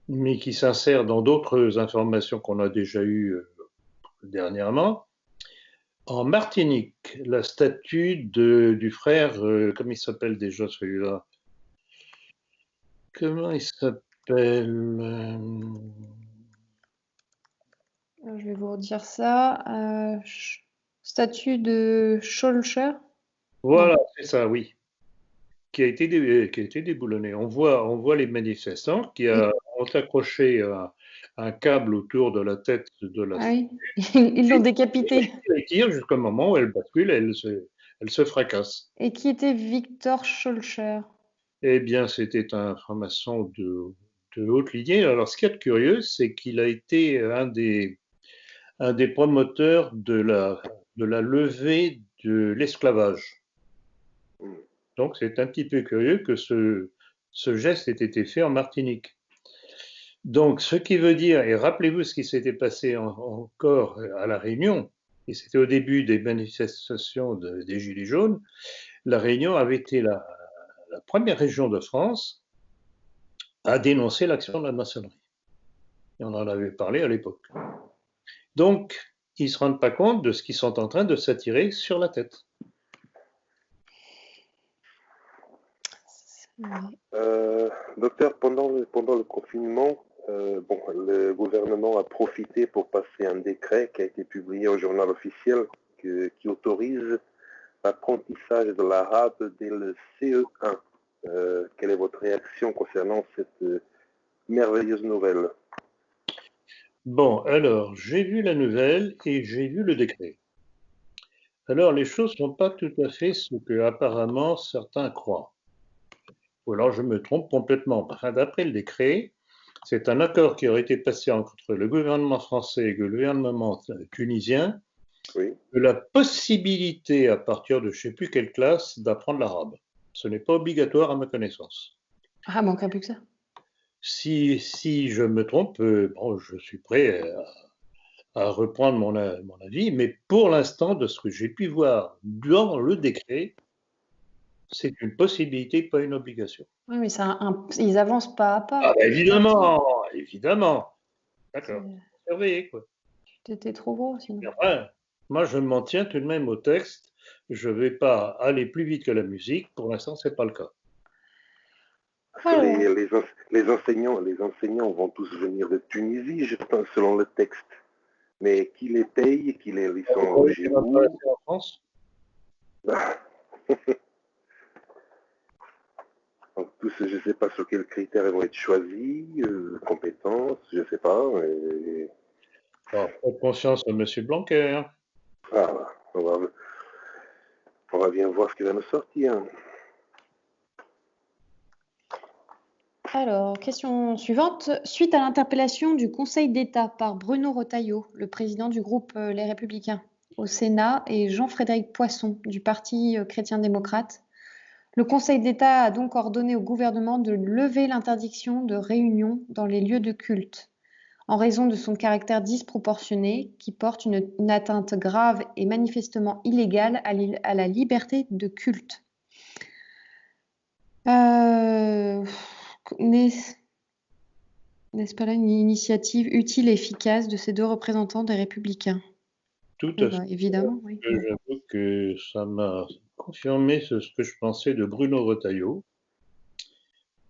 mais qui s'insère dans d'autres informations qu'on a déjà eues dernièrement. En Martinique, la statue du frère, comment il s'appelle déjà celui-là? Comment il s'appelle? Je vais vous redire ça. Statue de Schœlcher? Non. Voilà, c'est ça, oui. Qui a été déboulonné. On voit les manifestants Et- ont accroché un câble autour de la tête de la ah statue. oui, ils l'ont décapité. Elle tire jusqu'au moment où elle bascule, elle se fracasse. Et qui était Victor Schœlcher? Eh bien, c'était un franc-maçon de haute lignée. Alors, ce qu'il y a de curieux, c'est qu'il a été un des promoteurs de la levée de l'esclavage. Donc, c'est un petit peu curieux que ce geste ait été fait en Martinique. Donc, ce qui veut dire, et rappelez-vous ce qui s'était passé encore à La Réunion, et c'était au début des manifestations des Gilets jaunes, La Réunion avait été la première région de France à dénoncer l'action de la maçonnerie. Et on en avait parlé à l'époque. Donc, ils ne se rendent pas compte de ce qu'ils sont en train de s'attirer sur la tête. Docteur, pendant le confinement, bon, le gouvernement a profité pour passer un décret qui a été publié au journal officiel qui autorise l'apprentissage de l'arabe dès le CE1. Quelle est votre réaction concernant cette merveilleuse nouvelle? Bon, alors, j'ai vu la nouvelle et j'ai vu le décret. Alors, les choses ne sont pas tout à fait ce que apparemment certains croient. Ou alors je me trompe complètement. Enfin, d'après le décret, c'est un accord qui aurait été passé entre le gouvernement français et le gouvernement tunisien Oui. de la possibilité, à partir de je ne sais plus quelle classe, d'apprendre l'arabe. Ce n'est pas obligatoire à ma connaissance. Ah, manquerait plus que ça. Si je me trompe, bon, je suis prêt à reprendre mon avis, mais pour l'instant, de ce que j'ai pu voir dans le décret, c'est une possibilité, pas une obligation. Oui, mais ils avancent pas à Ah pas. bah Petit à petit. évidemment, évidemment. D'accord. C'est- Surveiller, quoi. C'était trop gros sinon. Mais enfin, moi, je m'en tiens tout de même au texte. Je ne vais pas aller plus vite que la musique. Pour l'instant, ce n'est pas le cas. Parce que Alors, les enseignants vont tous venir de Tunisie, je pense, selon le texte. Mais qui les paye, ils Vous sont croyez logés qu'il va où? passer en France? Bah, donc, tous, je ne sais pas sur quels critères ils vont être choisis, compétences, je ne sais pas. Alors, faites confiance à M. Blanquer. Ah, on va bien voir ce qui va nous sortir. alors, question suivante. Suite à l'interpellation du Conseil d'État par Bruno Retailleau, le président du groupe Les Républicains au Sénat, et Jean-Frédéric Poisson du Parti chrétien-démocrate, le Conseil d'État a donc ordonné au gouvernement de lever l'interdiction de réunion dans les lieux de culte en raison de son caractère disproportionné qui porte une atteinte grave et manifestement illégale à la liberté de culte. N'est-ce pas là une initiative utile et efficace de ces deux représentants des Républicains? Tout Oui, à fait. évidemment, oui. J'avoue que ça m'a confirmé ce que je pensais de Bruno Retailleau,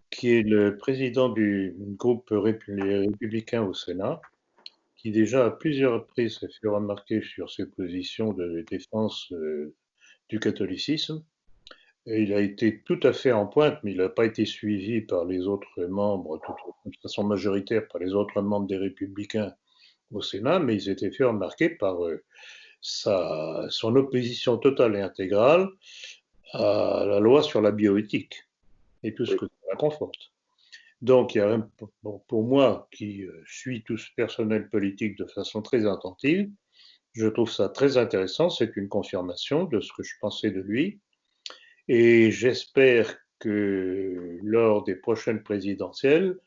qui est le président du groupe Les Républicains au Sénat, qui déjà à plusieurs reprises s'est fait remarquer sur ses positions de défense du catholicisme. Et il a été tout à fait en pointe, mais il n'a pas été suivi par les autres membres, de façon majoritaire, par les autres membres des Républicains au Sénat, mais ils étaient fait remarquer par son opposition totale et intégrale à la loi sur la bioéthique et tout ce que ça conforte. Donc, il y a pour moi, qui suis tout ce personnel politique de façon très attentive, je trouve ça très intéressant. C'est une confirmation de ce que je pensais de lui. Et j'espère que lors des prochaines présidentielles,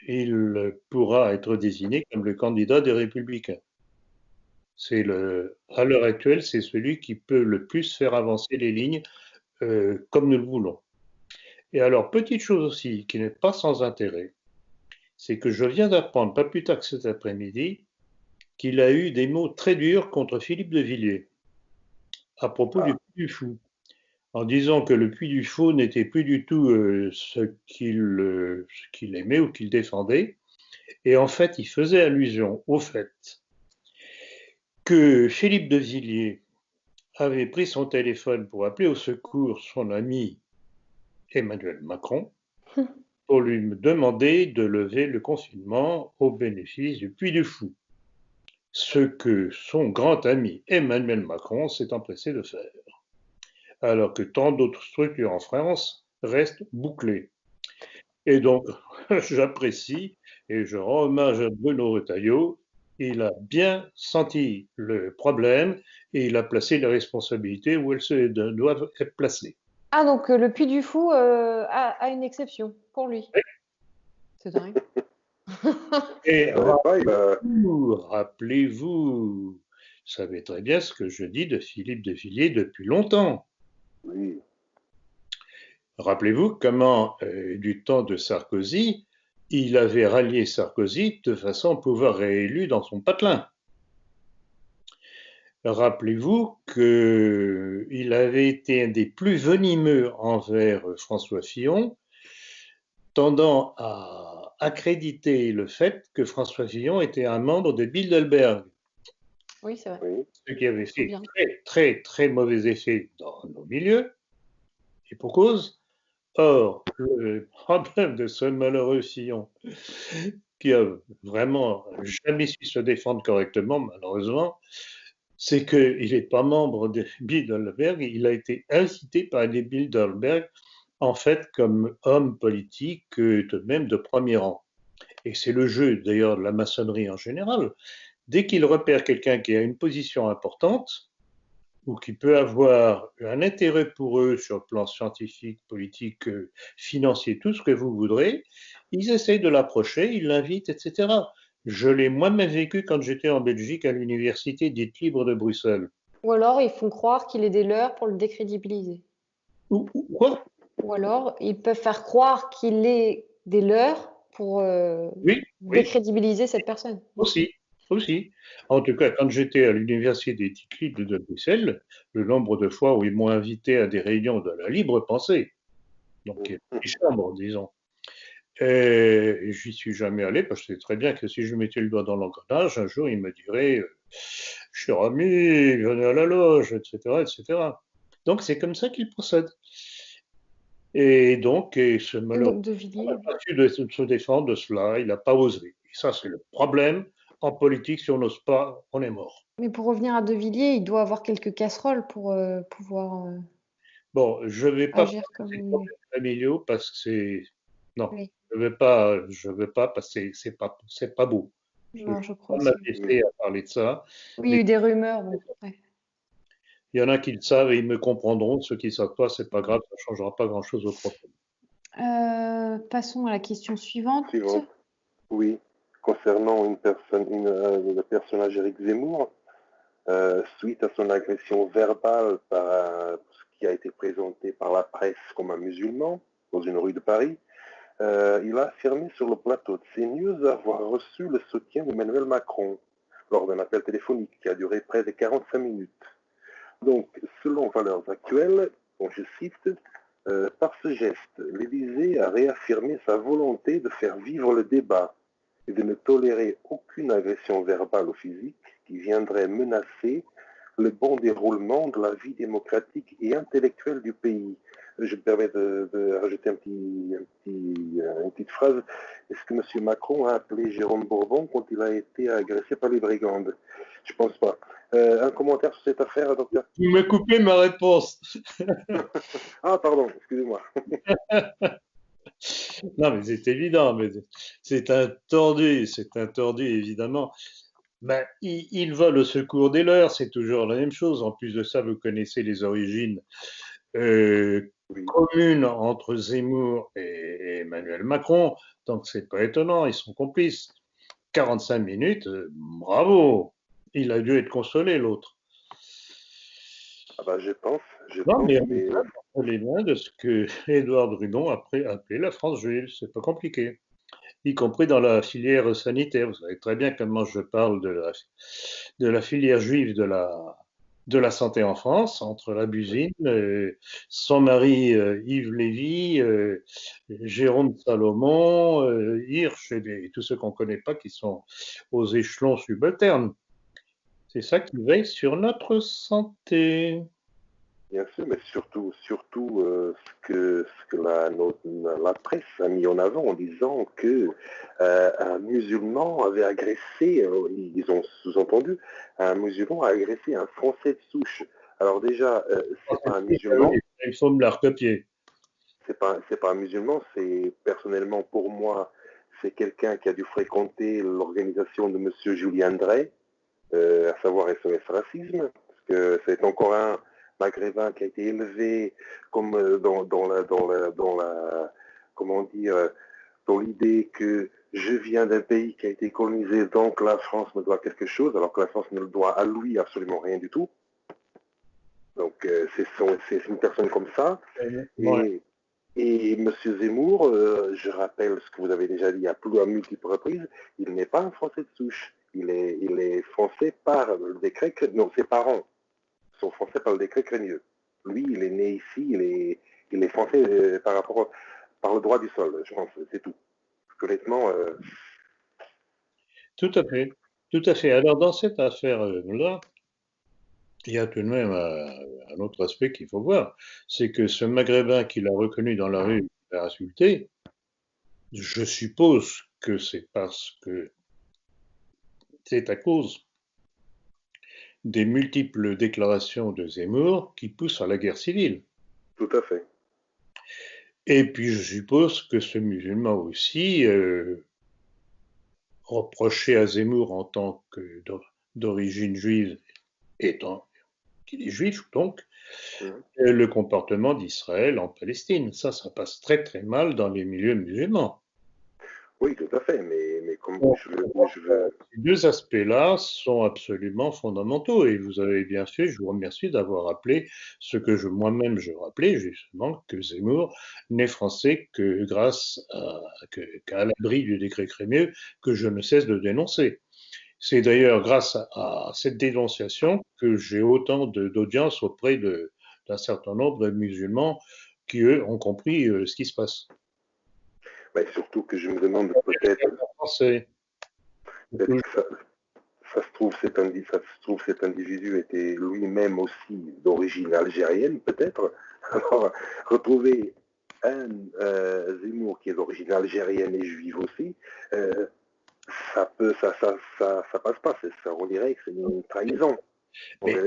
il pourra être désigné comme le candidat des Républicains. À l'heure actuelle, c'est celui qui peut le plus faire avancer les lignes comme nous le voulons. Et alors, petite chose aussi qui n'est pas sans intérêt, c'est que je viens d'apprendre, pas plus tard que cet après-midi, qu'il a eu des mots très durs contre Philippe de Villiers à propos du Puy du Fou, en disant que le Puy du Fou n'était plus du tout ce qu'il aimait ou qu'il défendait. Et en fait, il faisait allusion au fait que Philippe de Villiers avait pris son téléphone pour appeler au secours son ami Emmanuel Macron pour lui demander de lever le confinement au bénéfice du Puy du Fou. Ce que son grand ami Emmanuel Macron s'est empressé de faire, alors que tant d'autres structures en France restent bouclées. Et donc, j'apprécie et je rends hommage à Bruno Retailleau. Il a bien senti le problème et il a placé les responsabilités où elles doivent être placées. Ah, donc le Puy du Fou a une exception pour lui. Oui. C'est dingue. Et rappelez-vous, vous savez très bien ce que je dis de Philippe de Villiers depuis longtemps. Oui. Rappelez-vous comment, du temps de Sarkozy, il avait rallié Sarkozy de façon à pouvoir réélu dans son patelin. Rappelez-vous qu'il avait été un des plus venimeux envers François Fillon, tendant à accréditer le fait que François Fillon était un membre de Bilderberg. Oui, c'est vrai. Ce qui avait fait très, très, très mauvais effet dans nos milieux, et pour cause. Or, le problème de ce malheureux Fillon, qui a vraiment jamais su se défendre correctement, malheureusement, c'est qu'il n'est pas membre de Bilderberg, il a été incité par les Bilderberg, en fait, comme homme politique, tout de même de premier rang. Et c'est le jeu, d'ailleurs, de la maçonnerie en général. Dès qu'il repère quelqu'un qui a une position importante, ou qui peut avoir un intérêt pour eux sur le plan scientifique, politique, financier, tout ce que vous voudrez, ils essayent de l'approcher, ils l'invitent, etc. Je l'ai moi-même vécu quand j'étais en Belgique à l'université dite libre de Bruxelles. Ou alors, ils font croire qu'il est des leurs pour le décrédibiliser. Quoi? Ou alors, ils peuvent faire croire qu'il est des leurs pour décrédibiliser cette personne. Aussi. En tout cas, quand j'étais à l'université des dites libres de Bruxelles, le nombre de fois où ils m'ont invité à des réunions de la libre pensée, donc des chambres, disons, et j'y suis jamais allé parce que je sais très bien que si je mettais le doigt dans l'engrenage, un jour il me dirait cher ami, venez à la loge, etc., etc. Donc c'est comme ça qu'il procède. Et donc, ce malheureux n'a pas su de se défendre de cela, il n'a pas osé. Et ça, c'est le problème. En politique, si on n'ose pas, on est mort. Mais pour revenir à De Villiers, il doit avoir quelques casseroles pour pouvoir bon, je ne vais pas agir comme parler des problèmes familiaux parce que c'est... Non, oui. je ne vais pas parce que c'est pas beau. Non, je crois pas m'appeler à parler de ça. Oui, il y a eu des rumeurs. Bon, ouais. Il y en a qui le savent et ils me comprendront. Ceux qui ne savent pas, c'est pas grave, ça ne changera pas grand-chose au problème. Passons à la question suivante. Oui, concernant le personnage Éric Zemmour, suite à son agression verbale par ce qui a été présenté par la presse comme un musulman dans une rue de Paris, il a affirmé sur le plateau de CNews avoir reçu le soutien d'Emmanuel Macron lors d'un appel téléphonique qui a duré près de 45 minutes. Donc, selon Valeurs Actuelles, donc je cite, par ce geste, l'Élysée a réaffirmé sa volonté de faire vivre le débat et de ne tolérer aucune agression verbale ou physique qui viendrait menacer le bon déroulement de la vie démocratique et intellectuelle du pays. je me permets de rajouter une petite phrase. Est-ce que M. Macron a appelé Jérôme Bourbon quand il a été agressé par les brigandes? Je pense pas. Un commentaire sur cette affaire, docteur? Vous me coupez ma réponse. Ah, pardon, excusez-moi. Non, mais c'est évident, mais c'est un tordu, évidemment. Ben, il va au secours des leurs, c'est toujours la même chose. En plus de ça, vous connaissez les origines Oui. communes entre Zemmour et Emmanuel Macron, donc c'est pas étonnant, ils sont complices. 45 minutes, bravo, il a dû être consolé l'autre. Ah bah, je pense, Non, mais mais on est loin de ce que Édouard Drunon a appelé la France juive, c'est pas compliqué, y compris dans la filière sanitaire. Vous savez très bien comment je parle de la filière juive de la santé en France, entre la Buzine, son mari Yves Lévy, Jérôme Salomon, Hirsch et tous ceux qu'on ne connaît pas qui sont aux échelons subalternes. C'est ça qui veille sur notre santé. bien sûr, mais surtout ce que la presse a mis en avant en disant que un musulman avait agressé, ils ont sous-entendu, un musulman a agressé un Français de souche. Alors déjà, c'est pas un musulman, Il faut me la recopier. c'est pas un musulman, c'est personnellement pour moi, c'est quelqu'un qui a dû fréquenter l'organisation de Monsieur Julien Drey, à savoir SOS Racisme, parce que c'est encore un maghrébin qui a été élevé comme comment dire, dans l'idée que je viens d'un pays qui a été colonisé, donc la France me doit quelque chose, alors que la France ne le doit à lui absolument rien du tout. Donc c'est une personne comme ça. Ouais. Et M. Zemmour, je rappelle ce que vous avez déjà dit à multiples reprises, il n'est pas un Français de souche. Il est français par le décret, non, ses parents sont français par le décret Crémieux. Lui, il est né ici, il est français par le droit du sol, je pense, c'est tout. Honnêtement, Tout à fait. Tout à fait. Alors, dans cette affaire-là, il y a tout de même un autre aspect qu'il faut voir. C'est que ce Maghrébin qu'il a reconnu dans la rue, il a insulté, je suppose que c'est parce que c'est à cause des multiples déclarations de Zemmour qui poussent à la guerre civile. tout à fait. Et puis je suppose que ce musulman aussi reprochait à Zemmour en tant que d'origine juive, étant qu'il est juif donc, le comportement d'Israël en Palestine. Ça passe très très mal dans les milieux musulmans. Oui, tout à fait, mais comme Bon, je veux... ces deux aspects-là sont absolument fondamentaux et vous avez bien fait, je vous remercie d'avoir rappelé ce que moi-même je rappelais justement, que Zemmour n'est français que grâce qu'à l'abri du décret Crémieux que je ne cesse de dénoncer. C'est d'ailleurs grâce à cette dénonciation que j'ai autant d'audience auprès d'un certain nombre de musulmans qui, eux, ont compris ce qui se passe. Mais surtout que je me demande peut-être que ça se trouve cet individu était lui-même aussi d'origine algérienne, peut-être. Alors, retrouver un Zemmour qui est d'origine algérienne et juive aussi, ça passe pas. On dirait que c'est une trahison. Mais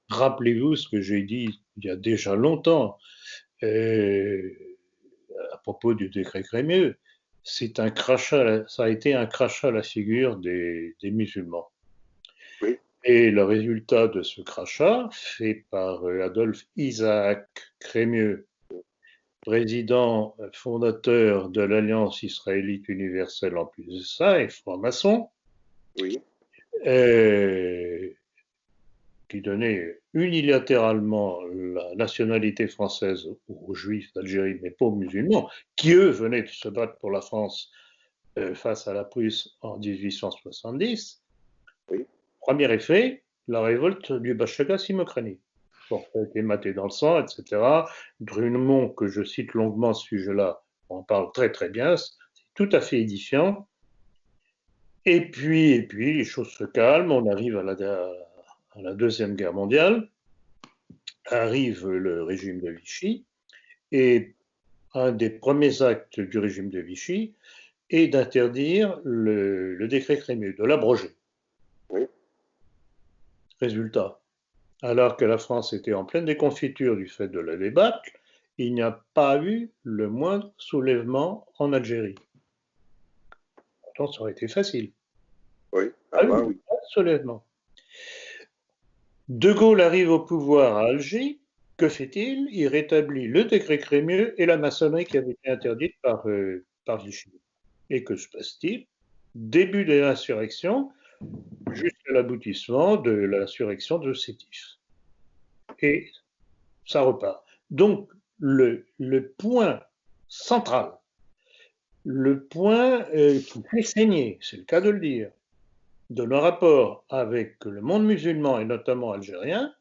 rappelez-vous ce que j'ai dit il y a déjà longtemps à propos du décret Crémieux. C'est un crachat, ça a été un crachat à la figure des musulmans. Oui. Et le résultat de ce crachat, fait par Adolphe Isaac Crémieux, président fondateur de l'Alliance israélite universelle en plus de ça, et franc-maçon, oui. Qui donnait unilatéralement la nationalité française aux juifs d'Algérie, mais pas aux musulmans, qui eux venaient de se battre pour la France face à la Prusse en 1870. Oui. Premier effet, la révolte du Bachaga-Simokrani. Bon, ça a été maté dans le sang, etc. Drummond, que je cite longuement à ce sujet-là, en parle très très bien, c'est tout à fait édifiant. Et puis, les choses se calment, on arrive à la Deuxième Guerre mondiale, arrive le régime de Vichy, Et un des premiers actes du régime de Vichy est d'interdire le décret Crémieux, de l'abroger. Oui. Résultat, alors que la France était en pleine déconfiture du fait de la débâcle, il n'y a pas eu le moindre soulèvement en Algérie. Pourtant, ça aurait été facile. Oui, Pas eu là, de oui. soulèvement. De Gaulle arrive au pouvoir à Alger. Que fait-il? Il rétablit le décret Crémieux et la maçonnerie qui avait été interdite par Vichy. Et que se passe-t-il? Début de l'insurrection jusqu'à l'aboutissement de l'insurrection de Sétif. Et ça repart. Donc, le point central, le point qui fait saigner, c'est le cas de le dire, de nos rapports avec le monde musulman et notamment algérien,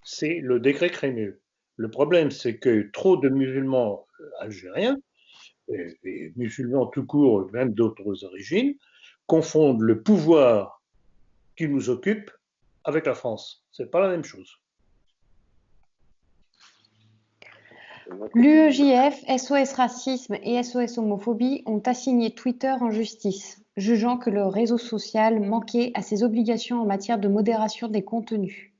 c'est le décret Crémieux. Le problème, c'est que trop de musulmans algériens, et musulmans tout court, même d'autres origines, confondent le pouvoir qui nous occupe avec la France. C'est pas la même chose. L'UEJF, SOS Racisme et SOS Homophobie ont assigné Twitter en justice, jugeant que le réseau social manquait à ses obligations en matière de modération des contenus.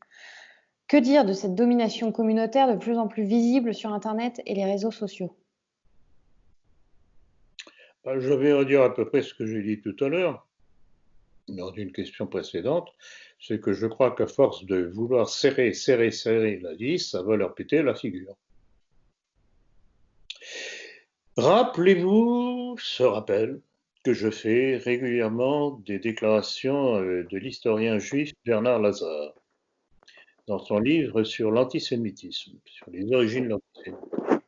Que dire de cette domination communautaire de plus en plus visible sur Internet et les réseaux sociaux? Je vais redire à peu près ce que j'ai dit tout à l'heure, lors d'une question précédente, c'est que je crois qu'à force de vouloir serrer la vis, ça va leur péter la figure. Rappelez-vous ce rappel que je fais régulièrement des déclarations de l'historien juif Bernard Lazare dans son livre sur l'antisémitisme, sur les origines de l'antisémitisme,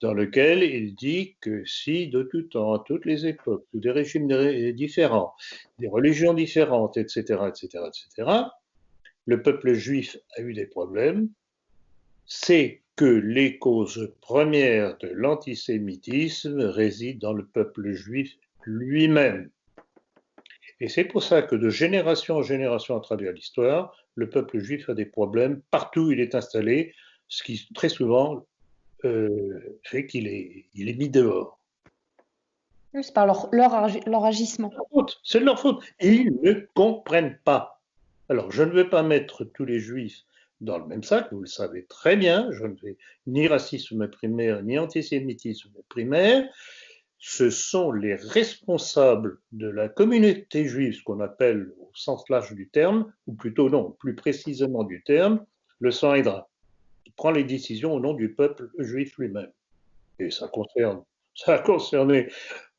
dans lequel il dit que si de tout temps, à toutes les époques, sous des régimes différents, des religions différentes, etc., etc., etc., le peuple juif a eu des problèmes, c'est que les causes premières de l'antisémitisme résident dans le peuple juif lui-même. Et c'est pour ça que de génération en génération à travers l'histoire, le peuple juif a des problèmes partout où il est installé, ce qui très souvent fait qu'il est mis dehors. C'est par leur agissement. C'est de leur faute. Et ils ne comprennent pas. Alors, je ne vais pas mettre tous les juifs dans le même sac, vous le savez très bien, je ne fais ni racisme primaire, ni antisémitisme primaire. Ce sont les responsables de la communauté juive, ce qu'on appelle au sens large du terme, ou plutôt non, plus précisément du terme, le Sanhédrin, qui prend les décisions au nom du peuple juif lui-même. Et ça a concerné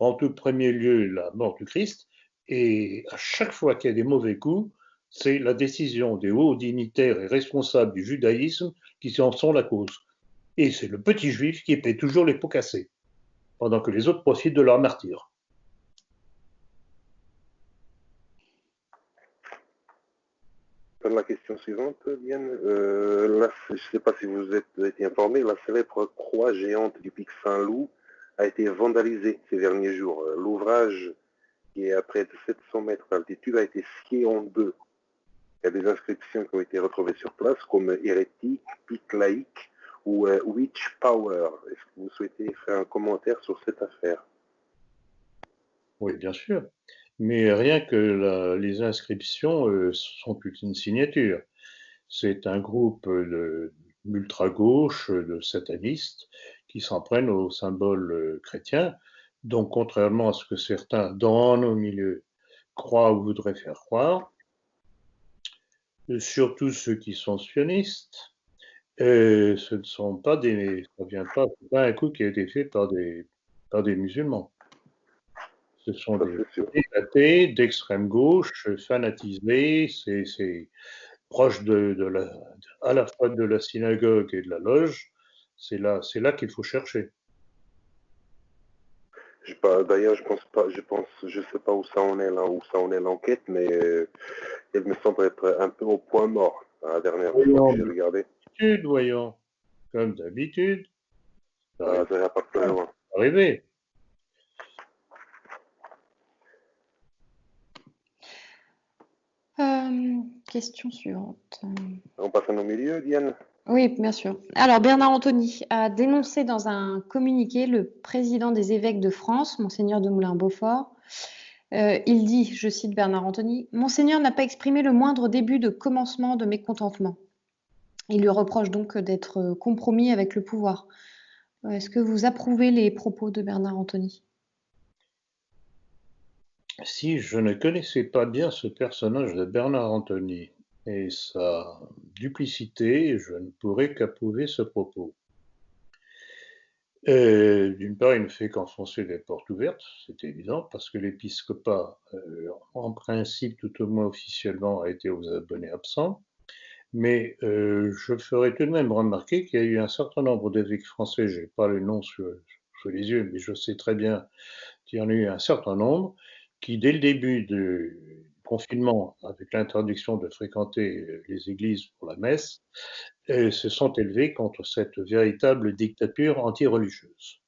en tout premier lieu la mort du Christ, et à chaque fois qu'il y a des mauvais coups, c'est la décision des hauts dignitaires et responsables du judaïsme qui en sont la cause. Et c'est le petit juif qui paie toujours les pots cassés, pendant que les autres profitent de leur martyre. La question suivante, Diane. Là, je ne sais pas si vous êtes été informé, la célèbre croix géante du pic Saint-Loup a été vandalisée ces derniers jours. L'ouvrage, qui est à près de 700 mètres d'altitude, a été scié en deux. Il y a des inscriptions qui ont été retrouvées sur place, comme hérétique, pic laïque ou witch power. Est-ce que vous souhaitez faire un commentaire sur cette affaire? Oui, bien sûr. Mais rien que les inscriptions sont une signature. C'est un groupe d'ultra-gauche, de satanistes, qui s'en prennent aux symboles chrétiens. Donc, contrairement à ce que certains dans nos milieux croient ou voudraient faire croire, surtout ceux qui sont sionistes, ce ne sont pas ça vient pas, c'est pas un coup qui a été fait par des musulmans. Ce sont des athées d'extrême gauche, fanatisés, c'est proche à la fois de la synagogue et de la loge. C'est là qu'il faut chercher. D'ailleurs, je sais pas où ça en est là, où ça en est l'enquête, mais elle me semble être un peu au point mort la dernière fois que j'ai regardé. Voyons, comme d'habitude. Ça va pas très loin. Arrivé. Question suivante. On passe au milieu, Diane. Oui, bien sûr. Alors, Bernard Anthony a dénoncé dans un communiqué le président des évêques de France, Monseigneur de Moulin-Beaufort. Il dit, je cite Bernard Anthony, « Monseigneur n'a pas exprimé le moindre début de commencement de mécontentement. » Il lui reproche donc d'être compromis avec le pouvoir. Est-ce que vous approuvez les propos de Bernard Anthony? Si je ne connaissais pas bien ce personnage de Bernard Anthony et sa duplicité, je ne pourrais qu'approuver ce propos. D'une part, il ne fait qu'enfoncer des portes ouvertes, c'est évident, parce que l'épiscopat, en principe, tout au moins officiellement, a été aux abonnés absents. Mais je ferai tout de même remarquer qu'il y a eu un certain nombre d'évêques français, je n'ai pas les noms sous les yeux, mais je sais très bien qu'il y en a eu un certain nombre, qui, dès le début du confinement, avec l'interdiction de fréquenter les églises pour la messe, se sont élevés contre cette véritable dictature anti-religieuse.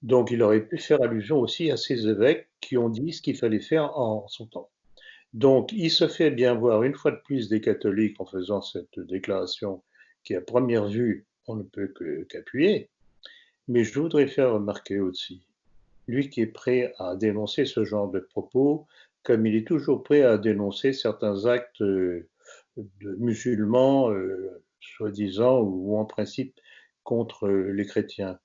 Donc il aurait pu faire allusion aussi à ces évêques qui ont dit ce qu'il fallait faire en son temps. Donc il se fait bien voir une fois de plus des catholiques en faisant cette déclaration qui, à première vue, on ne peut qu'appuyer. Mais je voudrais faire remarquer aussi, lui qui est prêt à dénoncer ce genre de propos, comme il est toujours prêt à dénoncer certains actes de musulmans, soi-disant, ou en principe contre les chrétiens.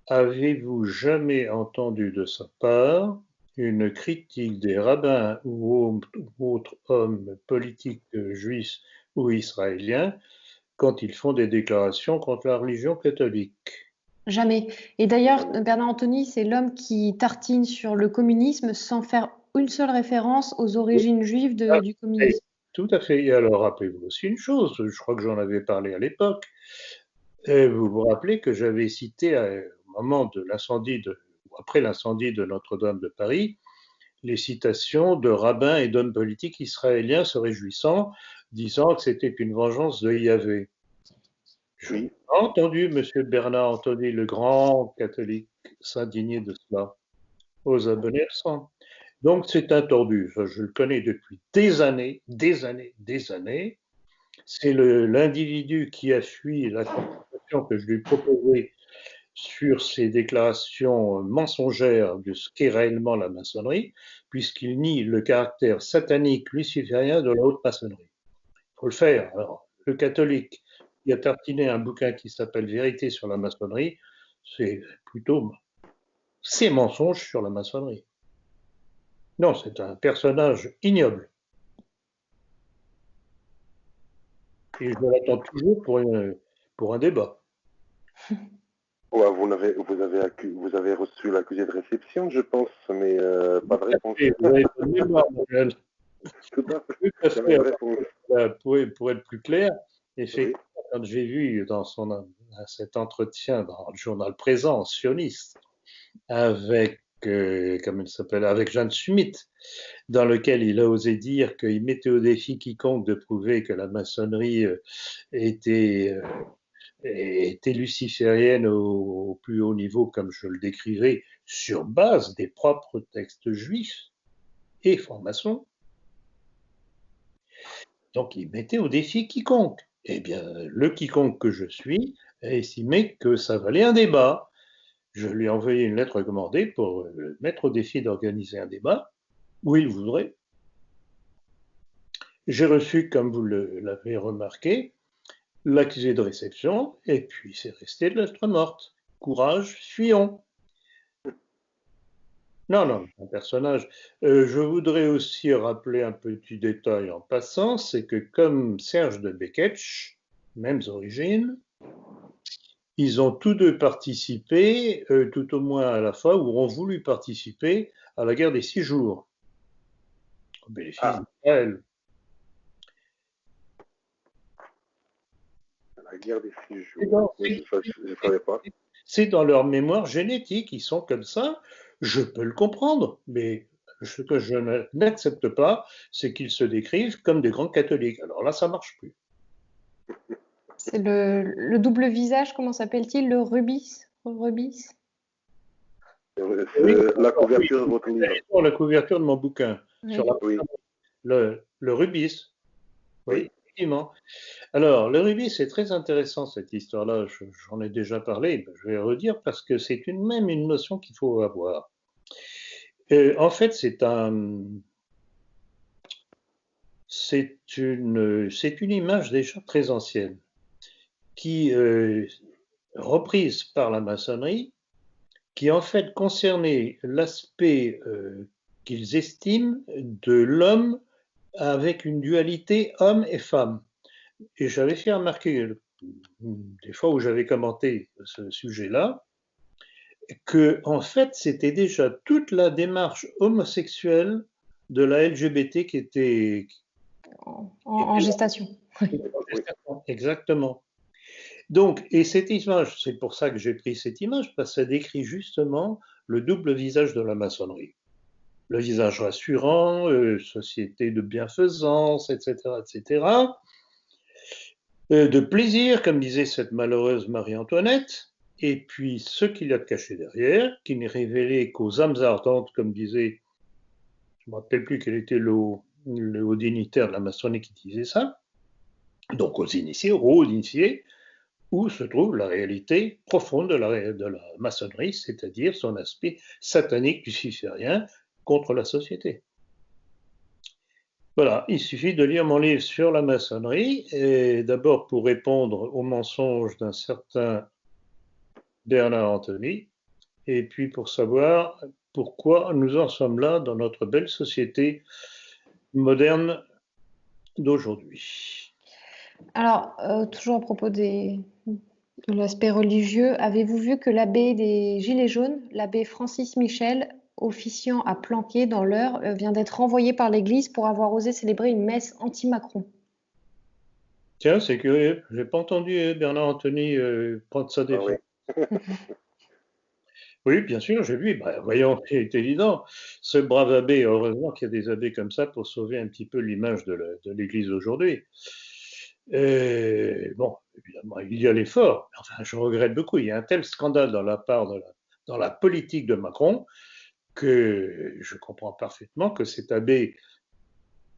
Avez-vous jamais entendu de sa part une critique des rabbins ou autres hommes politiques juifs ou israéliens quand ils font des déclarations contre la religion catholique? Jamais. Et d'ailleurs, Bernard Anthony, c'est l'homme qui tartine sur le communisme sans faire une seule référence aux origines juives du communisme. Tout à fait. Et alors, rappelez-vous aussi une chose, je crois que j'en avais parlé à l'époque. Vous vous rappelez que j'avais cité au moment de l'incendie, après l'incendie de Notre-Dame de Paris, les citations de rabbins et d'hommes politiques israéliens se réjouissant, disant que c'était une vengeance de Yahvé. J'ai entendu M. Bernard Anthony, le grand catholique, s'indigner de cela aux abonnés absents. Donc c'est un tordu, je le connais depuis des années. C'est l'individu qui a fui la confrontation que je lui proposais sur ses déclarations mensongères de ce qu'est réellement la maçonnerie, puisqu'il nie le caractère satanique luciférien de la haute maçonnerie. Il faut le faire. Alors, le catholique qui a tartiné un bouquin qui s'appelle Vérité sur la maçonnerie, c'est plutôt ses mensonges sur la maçonnerie. Non, c'est un personnage ignoble. Et je l'attends toujours pour un débat. Ouais, vous avez reçu l'accusé de réception, je pense, mais pas de réponse. Vous avez pas de mémoire, Manuel. Tout à fait. Pour être plus clair, effectivement, quand j'ai vu dans cet entretien dans le journal Présent, sioniste, avec comment il s'appelle, avec Jeanne Schmitt, dans lequel il a osé dire qu'il mettait au défi quiconque de prouver que la maçonnerie était luciférienne au plus haut niveau, comme je le décrivais, sur base des propres textes juifs et francs-maçons. Donc il mettait au défi quiconque. Eh bien, le quiconque que je suis a estimé que ça valait un débat. Je lui ai envoyé une lettre recommandée pour mettre au défi d'organiser un débat où il voudrait. J'ai reçu, comme vous l'avez remarqué, l'accusé de réception, et puis c'est resté de lettre morte. Courage, fuyons. Non, un personnage. Je voudrais aussi rappeler un petit détail en passant, c'est que comme Serge de Beketch, mêmes origines, ils ont tous deux participé, tout au moins à la fois, ou ont voulu participer à la guerre des 6 jours, au bénéfice d'Israël. La guerre des 6 jours, je ne savais pas. C'est dans leur mémoire génétique, ils sont comme ça, je peux le comprendre, mais ce que je n'accepte pas, c'est qu'ils se décrivent comme des grands catholiques. Alors là, ça ne marche plus. C'est le double visage, comment s'appelle-t-il? Le rubis? La couverture de votre livre. La couverture de mon bouquin. Oui. Sur la... Le rubis, oui, effectivement. Alors, le rubis, c'est très intéressant cette histoire-là. J'en ai déjà parlé, je vais redire parce que c'est même une notion qu'il faut avoir. En fait, c'est une image déjà très ancienne qui reprise par la maçonnerie, qui en fait concernait l'aspect qu'ils estiment de l'homme avec une dualité homme et femme. Et j'avais fait remarquer des fois où j'avais commenté ce sujet-là, que en fait c'était déjà toute la démarche homosexuelle de la LGBT qui était en gestation. Exactement. Donc, et cette image, c'est pour ça que j'ai pris cette image, parce que ça décrit justement le double visage de la maçonnerie. Le visage rassurant, société de bienfaisance, etc., etc. De plaisir, comme disait cette malheureuse Marie-Antoinette, et puis ce qu'il y a de caché derrière, qui n'est révélé qu'aux âmes ardentes, comme disait, je ne me rappelle plus quel était le haut dignitaire de la maçonnerie qui disait ça, donc aux initiés, aux hauts initiés, où se trouve la réalité profonde de la maçonnerie, c'est-à-dire son aspect satanique luciférien contre la société. Voilà, il suffit de lire mon livre sur la maçonnerie, et d'abord pour répondre aux mensonges d'un certain Bernard Anthony, et puis pour savoir pourquoi nous en sommes là dans notre belle société moderne d'aujourd'hui. Alors, toujours à propos de l'aspect religieux, avez-vous vu que l'abbé des Gilets jaunes, l'abbé Francis Michel, officiant à Planquet dans l'Eure, vient d'être renvoyé par l'Église pour avoir osé célébrer une messe anti-Macron? Tiens, c'est curieux, j'ai pas entendu Bernard Anthony prendre sa défense. Oui. Oui, bien sûr, j'ai vu. Bah, voyons, c'est évident. Ce brave abbé, heureusement qu'il y a des abbés comme ça pour sauver un petit peu l'image de l'Église aujourd'hui. Bon, évidemment, il y a l'effort. Enfin, je regrette beaucoup. Il y a un tel scandale dans la politique de Macron que je comprends parfaitement que cet abbé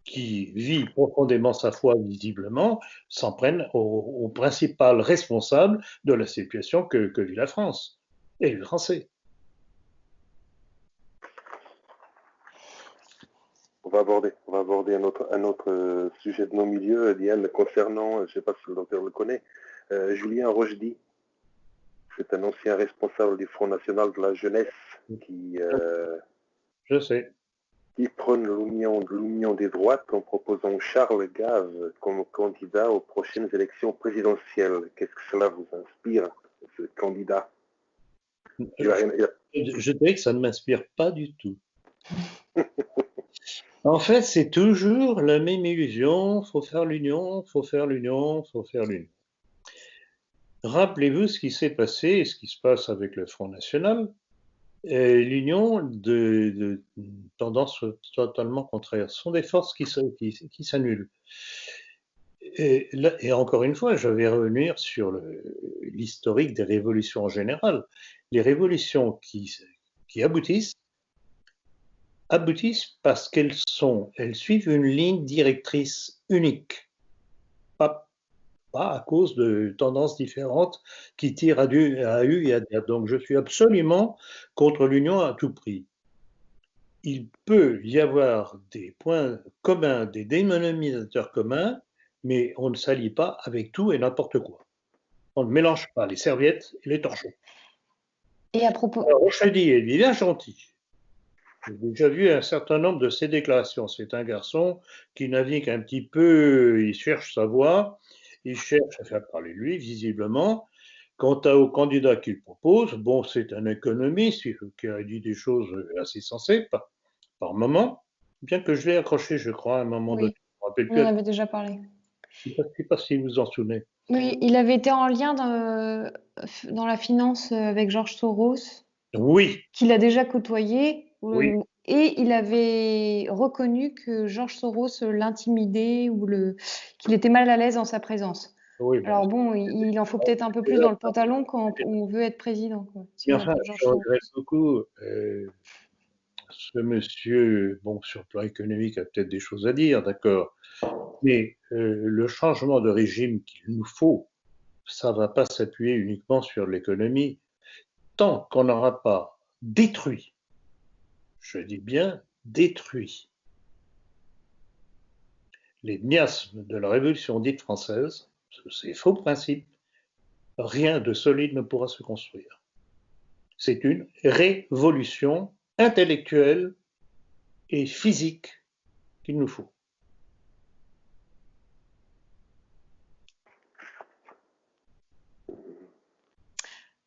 qui vit profondément sa foi visiblement s'en prenne au principal responsable de la situation que vit la France et les Français. On va aborder un autre sujet de nos milieux, Diane, concernant, je ne sais pas si le docteur le connaît, Julien Rochdy. C'est un ancien responsable du Front National de la Jeunesse qui, Je sais. qui prône l'union des droites en proposant Charles Gave comme candidat aux prochaines élections présidentielles. Qu'est-ce que cela vous inspire, ce candidat? Je dirais que ça ne m'inspire pas du tout. En fait, c'est toujours la même illusion. Faut faire l'union, faut faire l'union, faut faire l'union. Rappelez-vous ce qui s'est passé et ce qui se passe avec le Front National. L'union de tendances totalement contraires. Ce sont des forces qui s'annulent. Et encore une fois, je vais revenir sur l'historique des révolutions en général. Les révolutions qui aboutissent parce qu'elles suivent une ligne directrice unique, pas à cause de tendances différentes qui tirent à U et à Z. Donc je suis absolument contre l'union à tout prix. Il peut y avoir des points communs, des dénominateurs communs, mais on ne s'allie pas avec tout et n'importe quoi. On ne mélange pas les serviettes et les torchons. Et à propos... Alors, Rochdy est bien gentil. J'ai déjà vu un certain nombre de ses déclarations. C'est un garçon qui navigue un petit peu, il cherche sa voie, il cherche à faire parler lui, visiblement. Quant au candidat qu'il propose, bon, c'est un économiste qui a dit des choses assez sensées par moment, bien que je l'ai accroché, je crois, à un moment donné. On en avait déjà parlé. Je ne sais pas si vous vous en souvenez. Oui, il avait été en lien dans la finance avec George Soros. Oui. Qu'il a déjà côtoyé. Oui. Et il avait reconnu que George Soros l'intimidait ou qu'il était mal à l'aise en sa présence. Oui, alors bon, il en faut peut-être un peu plus dans le pantalon quand on veut être président. Quoi. Enfin, je regrette beaucoup ce monsieur, bon, sur le plan économique, a peut-être des choses à dire, d'accord, mais le changement de régime qu'il nous faut, ça ne va pas s'appuyer uniquement sur l'économie. Tant qu'on n'aura pas détruit, je dis bien détruit, les miasmes de la Révolution dite française, ces faux principes, rien de solide ne pourra se construire. C'est une révolution intellectuelle et physique qu'il nous faut.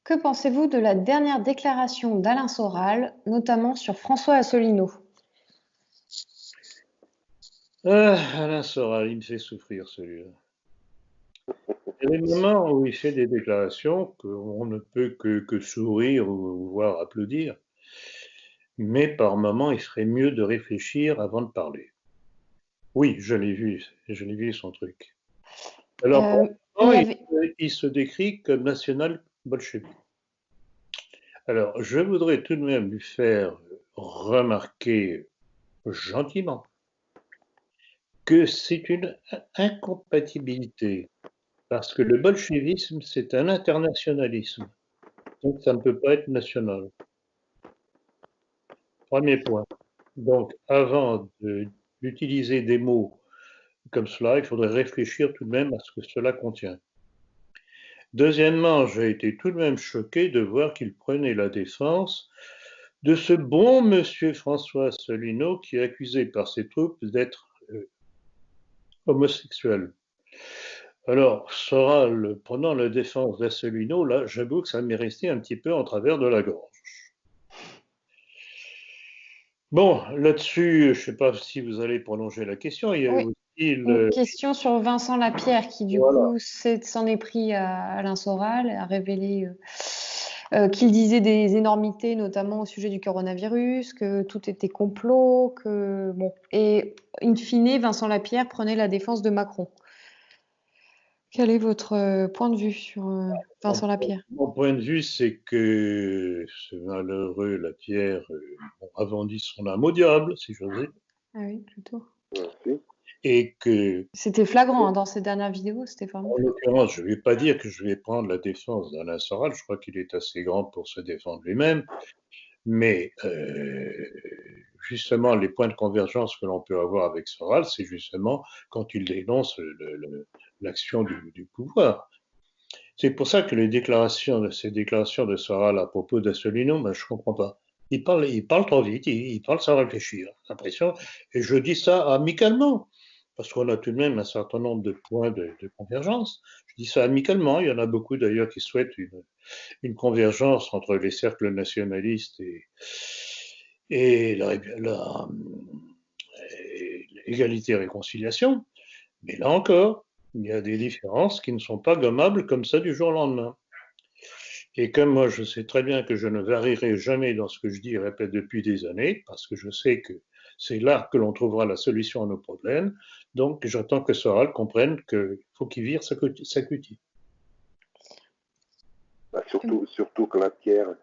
Que pensez-vous de la dernière déclaration d'Alain Soral, notamment sur François Asselineau? Alain Soral, il me fait souffrir celui-là. Il y a des moments où il fait des déclarations qu'on ne peut que sourire ou voire applaudir, mais par moments il ferait mieux de réfléchir avant de parler. Oui, je l'ai vu son truc. Alors, il se décrit comme national bolchevique. Alors, je voudrais tout de même lui faire remarquer gentiment que c'est une incompatibilité, parce que le bolchevisme, c'est un internationalisme, donc ça ne peut pas être national. Premier point. Donc, avant d'utiliser des mots comme cela, il faudrait réfléchir tout de même à ce que cela contient. Deuxièmement, j'ai été tout de même choqué de voir qu'il prenait la défense de ce bon monsieur François Asselineau qui est accusé par ses troupes d'être homosexuel. Alors, Soral, prenant la défense d'Asselineau, là, j'avoue que ça m'est resté un petit peu en travers de la gorge. Bon, là-dessus, je ne sais pas si vous allez prolonger la question. Il y a aussi une question sur Vincent Lapierre qui, du coup, s'en est pris à Alain Soral, a révélé qu'il disait des énormités, notamment au sujet du coronavirus, que tout était complot, que bon. Et in fine, Vincent Lapierre prenait la défense de Macron. Quel est votre point de vue sur Vincent Lapierre? Mon point de vue, c'est que ce malheureux Lapierre a vendu son âme au diable, si j'ose dire. Ah oui, plutôt. Merci. Et que... C'était flagrant hein, dans ces dernières vidéos, c'était vraiment. En l'occurrence, je ne vais pas dire que je vais prendre la défense d'Alain Soral, je crois qu'il est assez grand pour se défendre lui-même, mais justement, les points de convergence que l'on peut avoir avec Soral, c'est justement quand il dénonce l'action du pouvoir. C'est pour ça que ces déclarations de Soral à propos d'Asselineau, ben, je ne comprends pas. Il parle trop vite, il parle sans réfléchir, j'ai l'impression, et je dis ça amicalement, parce qu'on a tout de même un certain nombre de points de convergence. Je dis ça amicalement, il y en a beaucoup d'ailleurs qui souhaitent une convergence entre les cercles nationalistes et l'égalité et réconciliation, mais là encore, il y a des différences qui ne sont pas gommables comme ça du jour au lendemain. Et comme moi, je sais très bien que je ne varierai jamais dans ce que je dis et répète depuis des années, parce que je sais que c'est là que l'on trouvera la solution à nos problèmes, donc j'attends que Soral comprenne qu'il faut qu'il vire sa cutie. Bah, surtout que Lapierre,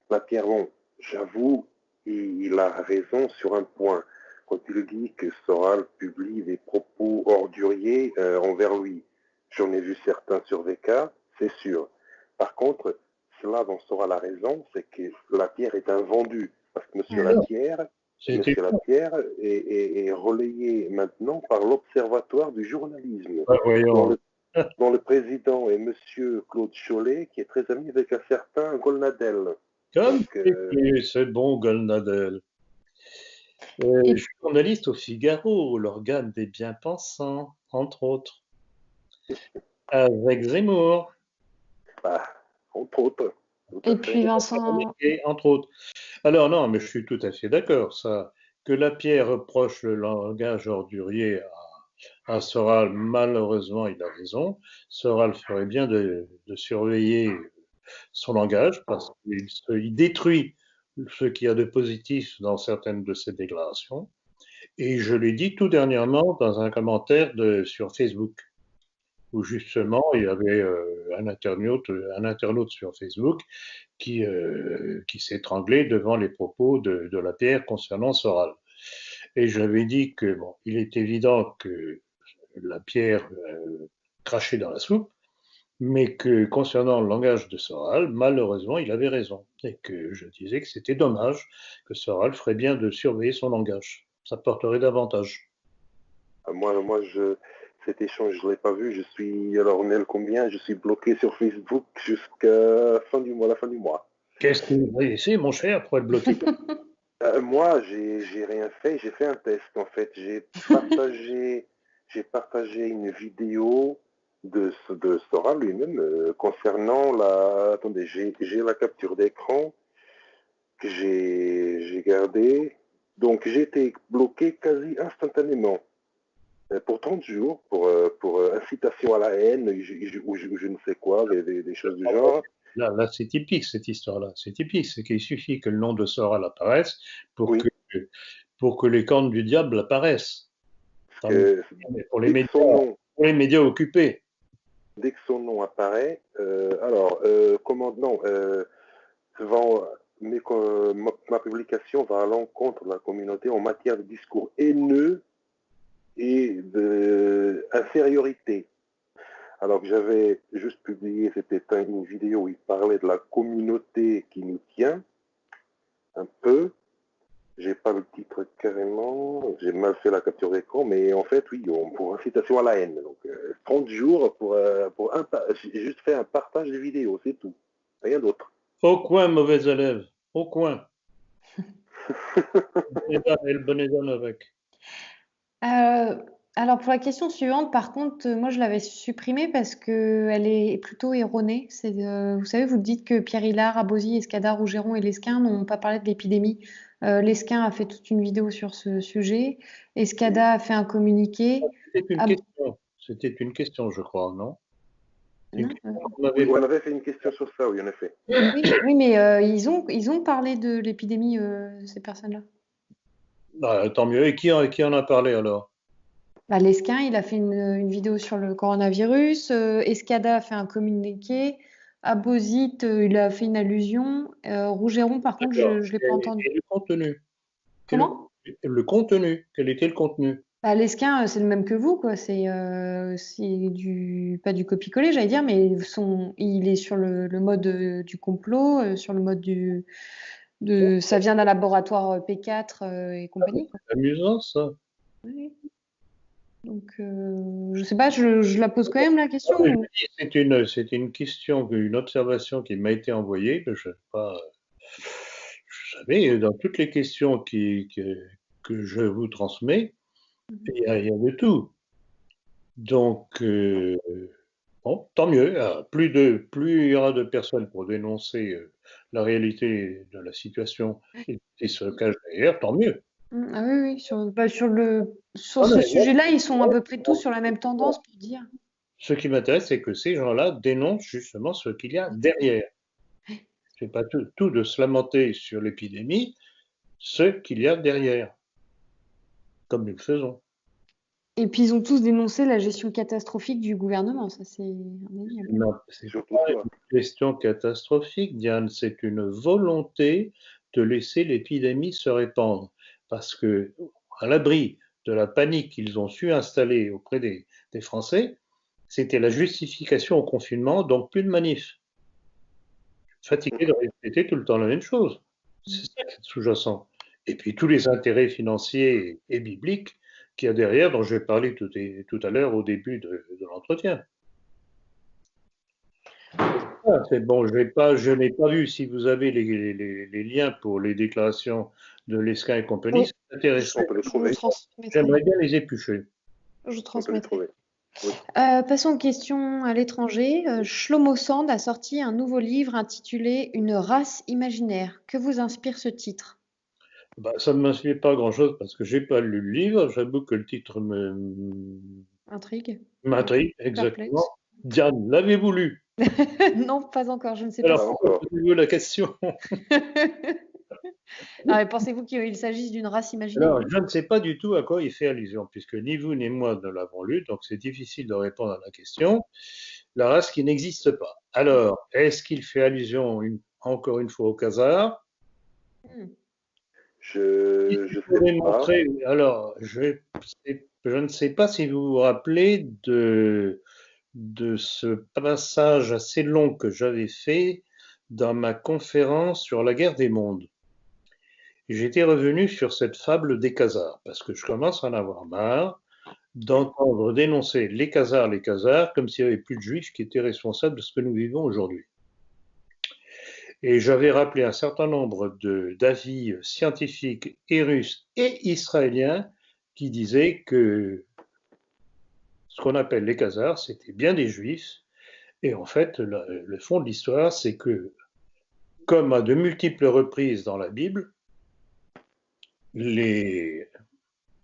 bon, j'avoue, il a raison sur un point. Quand il dit que Soral publie des propos orduriers envers lui, j'en ai vu certains sur VK, c'est sûr. Par contre, cela dont Soral a raison, c'est que Lapierre est un vendu. Parce que M. Lapierre est relayé maintenant par l'Observatoire du journalisme, dont le président est M. Claude Cholet, qui est très ami avec un certain Golnadel. Comme c'est bon, Golnadel. Journaliste au Figaro, l'organe des bien-pensants, entre autres. Avec Zemmour. Bah, entre autres. Et puis Vincent. Entre autres. Alors non, mais je suis tout à fait d'accord. Ça, que Lapierre reproche le langage ordurier à Soral, malheureusement, il a raison. Soral ferait bien de surveiller son langage parce qu'il détruit ce qu'il y a de positif dans certaines de ses déclarations. Et je l'ai dit tout dernièrement dans un commentaire sur Facebook, où justement il y avait un internaute sur Facebook qui s'étranglait devant les propos de la Pierre concernant Soral. Et j'avais dit que bon, il est évident que la Pierre crachait dans la soupe, mais que concernant le langage de Soral, malheureusement, il avait raison. Et que je disais que c'était dommage, que Soral ferait bien de surveiller son langage. Ça porterait davantage. Cet échange, je ne l'ai pas vu. Je suis, alors on est le combien? Je suis bloqué sur Facebook jusqu'à la fin du mois. Qu'est-ce que vous voyez ici, mon cher, pour être bloqué? Moi, j'ai rien fait. J'ai fait un test, en fait. J'ai partagé une vidéo de Soral lui-même concernant la... Attendez, j'ai la capture d'écran que j'ai gardée. Donc, j'ai été bloqué quasi instantanément. Pour 30 jours, pour incitation à la haine, ou je ne sais quoi, des choses du genre. Là, c'est typique cette histoire-là. C'est typique, c'est qu'il suffit que le nom de Soral apparaisse pour, Oui. pour que les cornes du diable apparaissent. Pour les médias occupés. Dès que son nom apparaît, ma publication va à l'encontre de la communauté en matière de discours haineux et d'infériorité. Alors que j'avais juste publié, c'était une vidéo où il parlait de la communauté qui nous tient, un peu. J'ai pas le titre carrément, j'ai mal fait la capture d'écran, mais en fait, oui, pour incitation à la haine. Donc, 30 jours j'ai juste fait un partage de vidéos, c'est tout. Rien d'autre. Au coin, mauvais élève. Au coin. Et le bonnet d'âne avec. Alors pour la question suivante, par contre, moi je l'avais supprimée parce qu'elle est plutôt erronée. Vous savez, vous dites que Pierre Hilard, Abozy, Escada, Rougeron et Lesquin n'ont pas parlé de l'épidémie. Lesquin a fait toute une vidéo sur ce sujet. Escada a fait un communiqué. C'était une question, je crois, non? Oui, on avait fait une question sur ça, oui, en effet. Oui, mais ils ont parlé de l'épidémie, ces personnes-là. Ah, tant mieux. Et qui en a parlé alors? Lesquin, il a fait une vidéo sur le coronavirus. Escada a fait un communiqué. Abozy, il a fait une allusion. Rougeron, par contre, je ne l'ai pas entendu. Et le contenu? Comment? Le contenu. Quel était le contenu? Lesquin, c'est le même que vous, quoi. C'est pas du copier-coller, j'allais dire, mais il est sur le mode du complot, sur le mode ça vient d'un laboratoire P4 et compagnie. C'est amusant, ça. Oui. Donc, je sais pas, je la pose quand même la question. C'est une question, une observation qui m'a été envoyée. Je savais, dans toutes les questions que je vous transmets, il y a de tout. Donc, bon, tant mieux. Plus il y aura de personnes pour dénoncer la réalité de la situation et se cache derrière, tant mieux. Ah oui, sur ce sujet-là, ils sont à peu près tous sur la même tendance pour dire. Ce qui m'intéresse, c'est que ces gens-là dénoncent justement ce qu'il y a derrière. C'est pas tout de se lamenter sur l'épidémie, ce qu'il y a derrière, comme nous le faisons. Et puis ils ont tous dénoncé la gestion catastrophique du gouvernement, ça c'est indéniable. Non, c'est pas une question catastrophique, Diane, c'est une volonté de laisser l'épidémie se répandre. Parce que, à l'abri de la panique qu'ils ont su installer auprès des Français, c'était la justification au confinement, donc plus de manifs. Fatigué de répéter tout le temps la même chose. C'est ça qui est sous-jacent. Et puis tous les intérêts financiers et bibliques qu'il y a derrière, dont je vais parler tout à l'heure au début de l'entretien. C'est bon, je n'ai pas vu si vous avez les liens pour les déclarations de Lesquin et compagnie. Oui. C'est intéressant. J'aimerais bien les éplucher. Je transmettrai. Passons aux questions à l'étranger. Shlomo Sand a sorti un nouveau livre intitulé Une race imaginaire. Que vous inspire ce titre? Ça ne m'inspire pas grand-chose parce que je n'ai pas lu le livre. J'avoue que le titre m'intrigue, exactement. Diane, l'avez-vous lu? Non, pas encore, je ne sais pas. Alors, pourquoi posez-vous la question? Pensez-vous qu'il s'agisse d'une race imaginaire? Alors, je ne sais pas du tout à quoi il fait allusion, puisque ni vous ni moi ne l'avons lu, donc c'est difficile de répondre à la question. La race qui n'existe pas. Alors, est-ce qu'il fait allusion encore une fois, au Khazar. Je sais pas. Alors, je ne sais pas si vous vous rappelez de ce passage assez long que j'avais fait dans ma conférence sur la guerre des mondes. J'étais revenu sur cette fable des Khazars, parce que je commence à en avoir marre d'entendre dénoncer les Khazars, comme s'il n'y avait plus de Juifs qui étaient responsables de ce que nous vivons aujourd'hui. Et j'avais rappelé un certain nombre d'avis scientifiques et russes et israéliens qui disaient que ce qu'on appelle les Khazars, c'était bien des Juifs. Et en fait, le fond de l'histoire, c'est que, comme à de multiples reprises dans la Bible,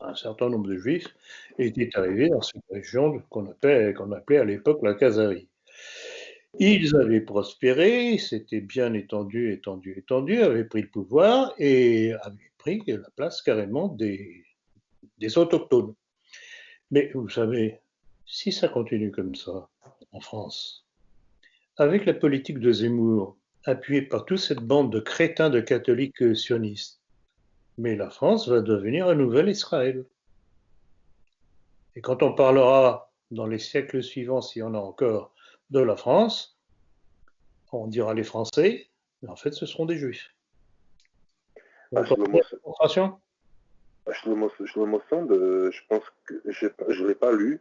un certain nombre de Juifs étaient arrivés dans cette région qu'on appelait à l'époque la Khazarie. Ils avaient prospéré, s'étaient bien étendus, avaient pris le pouvoir et avaient pris la place carrément des autochtones. Mais vous savez, si ça continue comme ça en France, avec la politique de Zemmour, appuyée par toute cette bande de crétins de catholiques sionistes, mais la France va devenir un nouvel Israël. Et quand on parlera dans les siècles suivants, s'il y en a encore, de la France, on dira les Français, mais en fait ce seront des Juifs. Shlomo Sand, je pense que je ne l'ai pas lu,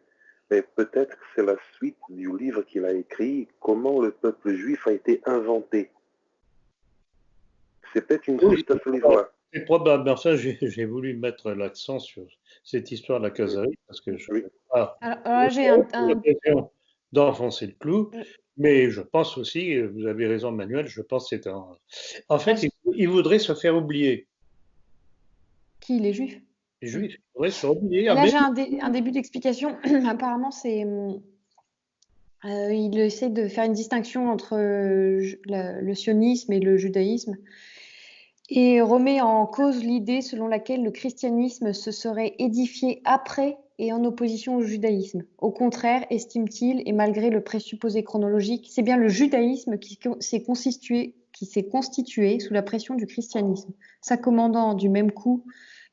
mais peut-être que c'est la suite du livre qu'il a écrit, Comment le peuple juif a été inventé. C'est peut-être une suite à ce livre-là. C'est probable, mais enfin, j'ai voulu mettre l'accent sur cette histoire de la Khazarie, parce que je n'ai pas l'occasion d'enfoncer le clou, mais je pense aussi, vous avez raison Manuel, je pense que c'est un... En fait, il voudrait se faire oublier. Qui, les Juifs? Les Juifs, il voudrait se faire oublier. Là, j'ai un début d'explication. Apparemment, c'est... il essaie de faire une distinction entre le sionisme et le judaïsme et remet en cause l'idée selon laquelle le christianisme se serait édifié après et en opposition au judaïsme. Au contraire, estime-t-il, et malgré le présupposé chronologique, c'est bien le judaïsme qui s'est constitué sous la pression du christianisme, s'accommodant du même coup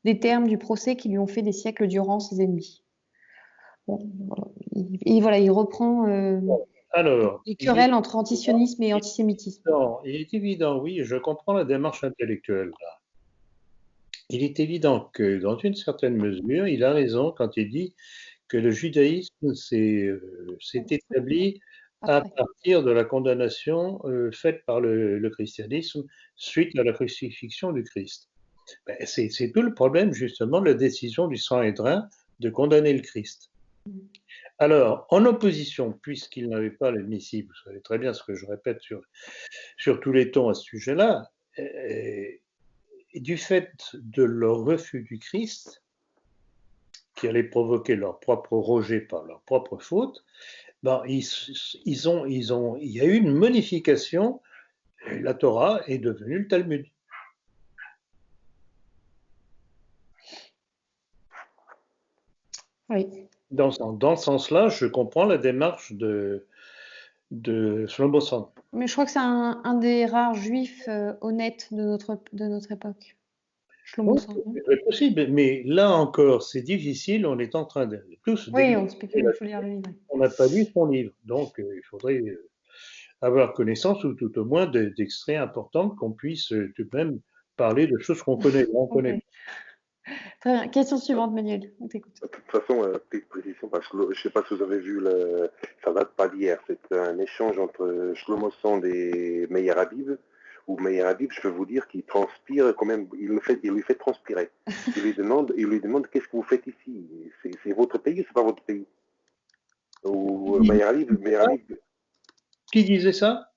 des termes du procès qui lui ont fait des siècles durant ses ennemis. Bon, voilà, il reprend les querelles entre antisionisme et antisémitisme. Il est évident, oui, je comprends la démarche intellectuelle là. Il est évident que dans une certaine mesure, il a raison quand il dit que le judaïsme s'est établi à partir de la condamnation faite par le christianisme suite à la crucifixion du Christ. Ben, c'est tout le problème justement de la décision du Sanhédrin de condamner le Christ. Alors, en opposition, puisqu'il n'avait pas l'admissible, vous savez très bien ce que je répète sur tous les tons à ce sujet-là, du fait de leur refus du Christ, qui allait provoquer leur propre rejet par leur propre faute, ben, il y a eu une modification, la Torah est devenue le Talmud. Oui. Dans ce sens-là, je comprends la démarche de Shlomo Sand. Mais je crois que c'est un des rares juifs honnêtes de notre époque. Shlomo Sand. C'est possible, mais là encore, c'est difficile. On est en train de tous. Oui, on spécule, il faut lire le livre. On n'a pas lu son livre, donc il faudrait avoir connaissance ou tout au moins d'extraits importants qu'on puisse tout de même parler de choses qu'on connaît. Okay. Très bien. Question suivante, Manuel. On t'écoute. De toute façon, petite précision, parce que je ne sais pas si vous avez vu, ça date pas d'hier, c'est un échange entre Shlomo Sand et Meir Habib, où Meir Habib, je peux vous dire qu'il transpire quand même, il lui fait transpirer. Il lui demande qu'est-ce que vous faites ici? C'est votre pays ou c'est pas votre pays? Ou Meir Habib. Qui disait ça?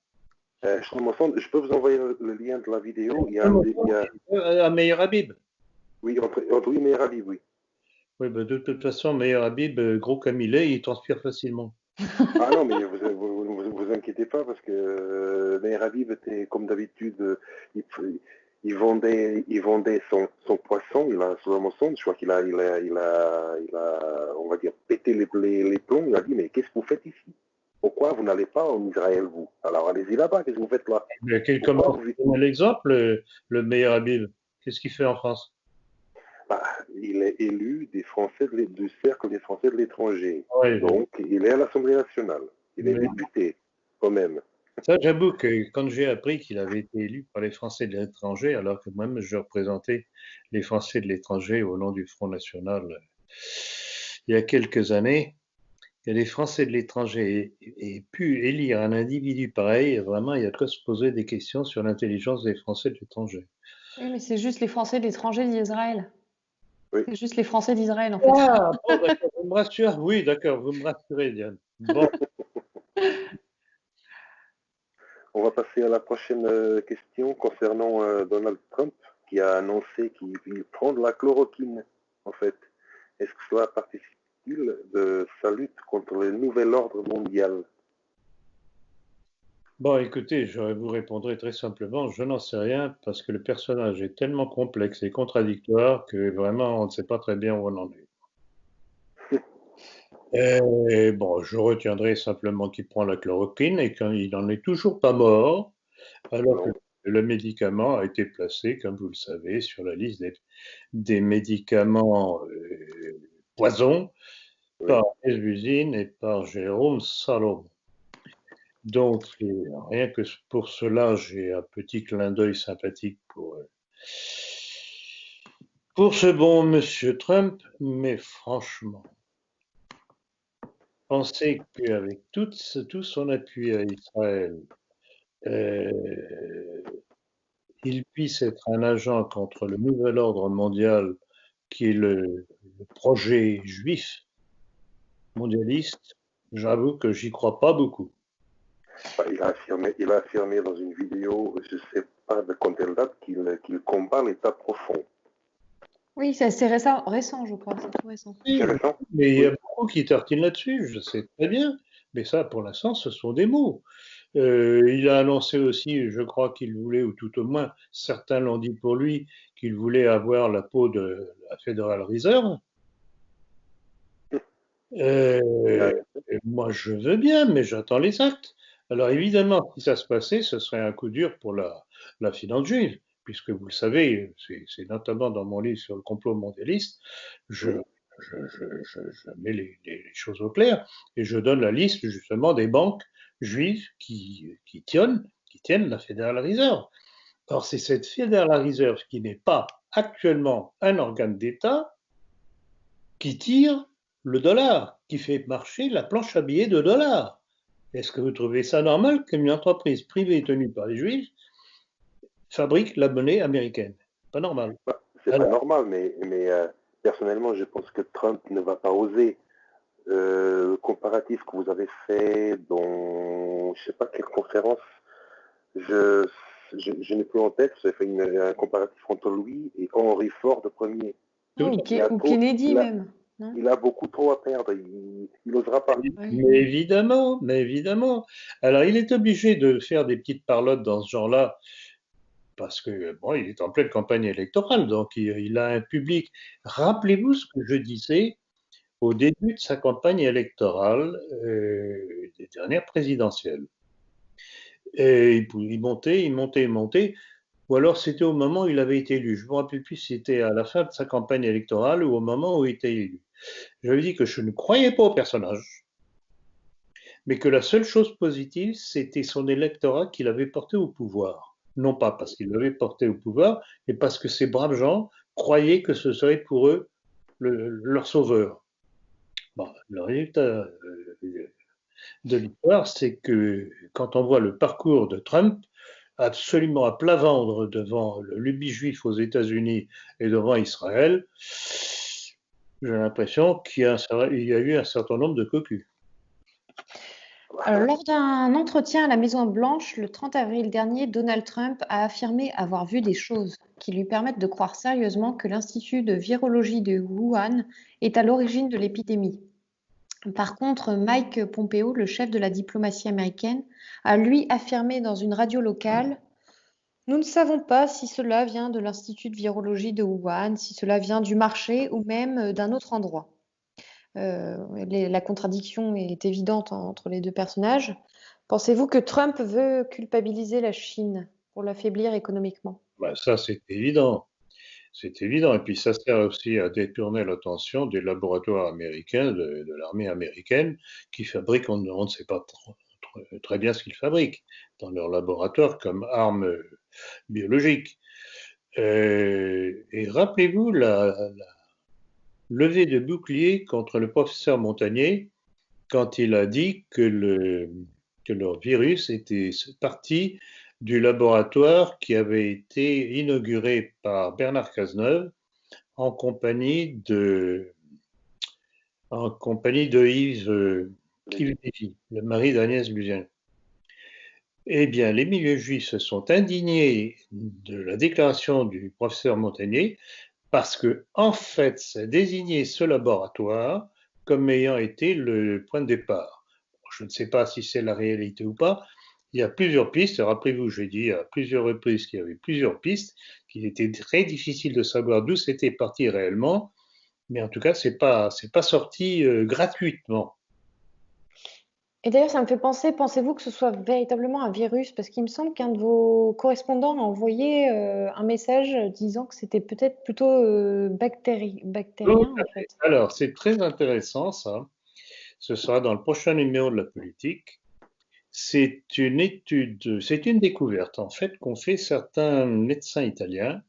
Shlomo Sand, je peux vous envoyer le lien de la vidéo. À Meir Habib. Oui, entre lui et Meir Habib, oui. Oui, bah de toute façon, Meir Habib, gros comme il transpire facilement. Ah non, mais vous inquiétez pas, parce que Meir Habib était, comme d'habitude, il vendait son poisson, il a Shlomo Sand, je crois qu'il a, on va dire, pété les plombs, il a dit, mais qu'est-ce que vous faites ici? Pourquoi vous n'allez pas en Israël, vous? Alors allez-y là-bas, qu'est-ce que vous faites là? Mais Pourquoi comment vous... vous donnez l'exemple, le meilleur Habib? Qu'est-ce qu'il fait en France? Bah, il est élu des Français du cercle des Français de l'étranger. Ouais, Donc, il est à l'Assemblée nationale. Il est mais député, quand même. ça, j'avoue que quand j'ai appris qu'il avait été élu par les Français de l'étranger, alors que moi-même je représentais les Français de l'étranger au nom du Front National il y a quelques années, que les Français de l'étranger aient pu élire un individu pareil, vraiment, il y a de quoi se poser des questions sur l'intelligence des Français de l'étranger. Oui, mais c'est juste les Français de l'étranger d'Israël. Oui. C'est juste les Français d'Israël, en fait. Ah, bon, d'accord, vous me rassurez. Oui, d'accord, vous me rassurez, Diane. Bon, On va passer à la prochaine question concernant Donald Trump, qui a annoncé qu'il prend de la chloroquine, en fait. Est-ce que cela participe-t-il de sa lutte contre le nouvel ordre mondial? bon, écoutez, je vous répondrai très simplement, je n'en sais rien parce que le personnage est tellement complexe et contradictoire que vraiment on ne sait pas très bien où on en est. Et bon, je retiendrai simplement qu'il prend la chloroquine et qu'il n'en est toujours pas mort, alors que Non. le médicament a été placé, comme vous le savez, sur la liste des médicaments poison Oui. par Esbuzine et par Jérôme Salomon. Donc, rien que pour cela, j'ai un petit clin d'œil sympathique pour ce bon monsieur Trump, mais franchement, penser qu'avec tout son appui à Israël, euh, il puisse être un agent contre le nouvel ordre mondial qui est le projet juif mondialiste, j'avoue que j'y crois pas beaucoup. Bah, il a affirmé dans une vidéo, je ne sais pas de quand elle date, qu'il combat l'État profond. Oui, c'est assez récent, je crois. C'est tout récent. Oui, C'est récent? mais il y a Oui. beaucoup qui tartinent là-dessus, je sais très bien. Mais ça, pour l'instant, ce sont des mots. Il a annoncé aussi, je crois qu'il voulait, ou tout au moins, certains l'ont dit pour lui, qu'il voulait avoir la peau de la Federal Reserve. Euh, moi, je veux bien, mais j'attends les actes. Alors évidemment, si ça se passait, ce serait un coup dur pour la finance juive, puisque vous le savez, c'est notamment dans mon livre sur le complot mondialiste, je, Oui. je mets les choses au clair et je donne la liste justement des banques juives qui tiennent la Federal Reserve. Or, c'est cette Federal Reserve qui n'est pas actuellement un organe d'État qui tire le dollar, qui fait marcher la planche à billets de dollars. Est-ce que vous trouvez ça normal qu'une entreprise privée tenue par les juifs fabrique la monnaie américaine? Pas normal. Bah, c'est pas Alors, normal, mais personnellement, je pense que Trump ne va pas oser. Le comparatif que vous avez fait dans, je sais pas quelle conférence, je, je n'ai plus en tête, vous avez fait un comparatif entre lui et Henry Ford le premier. Oh, tout ou, ou Kennedy même, non? Il a beaucoup trop à perdre, il n'osera pas. Oui. mais évidemment, mais évidemment. Alors, il est obligé de faire des petites parlottes dans ce genre-là parce que bon, il est en pleine campagne électorale, donc il a un public. Rappelez-vous ce que je disais au début de sa campagne électorale des dernières présidentielles. Et il montait, ou alors c'était au moment où il avait été élu. Je ne me rappelle plus si c'était à la fin de sa campagne électorale ou au moment où il était élu. J'avais dit que je ne croyais pas au personnage, mais que la seule chose positive, c'était son électorat qu'il avait porté au pouvoir. Non pas parce qu'il l'avait porté au pouvoir, mais parce que ces braves gens croyaient que ce serait pour eux leur sauveur. Bon, le résultat de l'histoire, c'est que quand on voit le parcours de Trump, absolument à plat ventre devant le lobby juif aux États-Unis et devant Israël, j'ai l'impression qu'il y a eu un certain nombre de cocus. Alors, lors d'un entretien à la Maison-Blanche le 30 avril dernier, Donald Trump a affirmé avoir vu des choses qui lui permettent de croire sérieusement que l'Institut de virologie de Wuhan est à l'origine de l'épidémie. Par contre, Mike Pompeo, le chef de la diplomatie américaine, a lui affirmé dans une radio locale: nous ne savons pas si cela vient de l'Institut de virologie de Wuhan, si cela vient du marché ou même d'un autre endroit. La contradiction est évidente entre les deux personnages. Pensez-vous que Trump veut culpabiliser la Chine pour l'affaiblir économiquement? Bah, ça, c'est évident. C'est évident. Et puis, ça sert aussi à détourner l'attention des laboratoires américains, de l'armée américaine, qui fabriquent, on ne sait pas très bien ce qu'ils fabriquent dans leurs laboratoires comme armes biologiques. Et rappelez-vous la levée de bouclier contre le professeur Montagnier quand il a dit que leur virus était parti du laboratoire qui avait été inauguré par Bernard Cazeneuve en compagnie de Yves Lévy, le mari d'Agnès Buzyn. Eh bien, les milieux juifs se sont indignés de la déclaration du professeur Montagnier parce que, en fait, ça désignait ce laboratoire comme ayant été le point de départ. Je ne sais pas si c'est la réalité ou pas. Il y a plusieurs pistes. Rappelez-vous, j'ai dit à plusieurs reprises qu'il y avait plusieurs pistes, qu'il était très difficile de savoir d'où c'était parti réellement. Mais en tout cas, c'est pas sorti gratuitement. Et d'ailleurs, ça me fait penser, pensez-vous que ce soit véritablement un virus? Parce qu'il me semble qu'un de vos correspondants a envoyé un message disant que c'était peut-être plutôt bactérien, en fait. Alors, c'est très intéressant ça. Ce sera dans le prochain numéro de la politique. C'est une étude, c'est une découverte en fait qu'ont fait certains médecins italiens.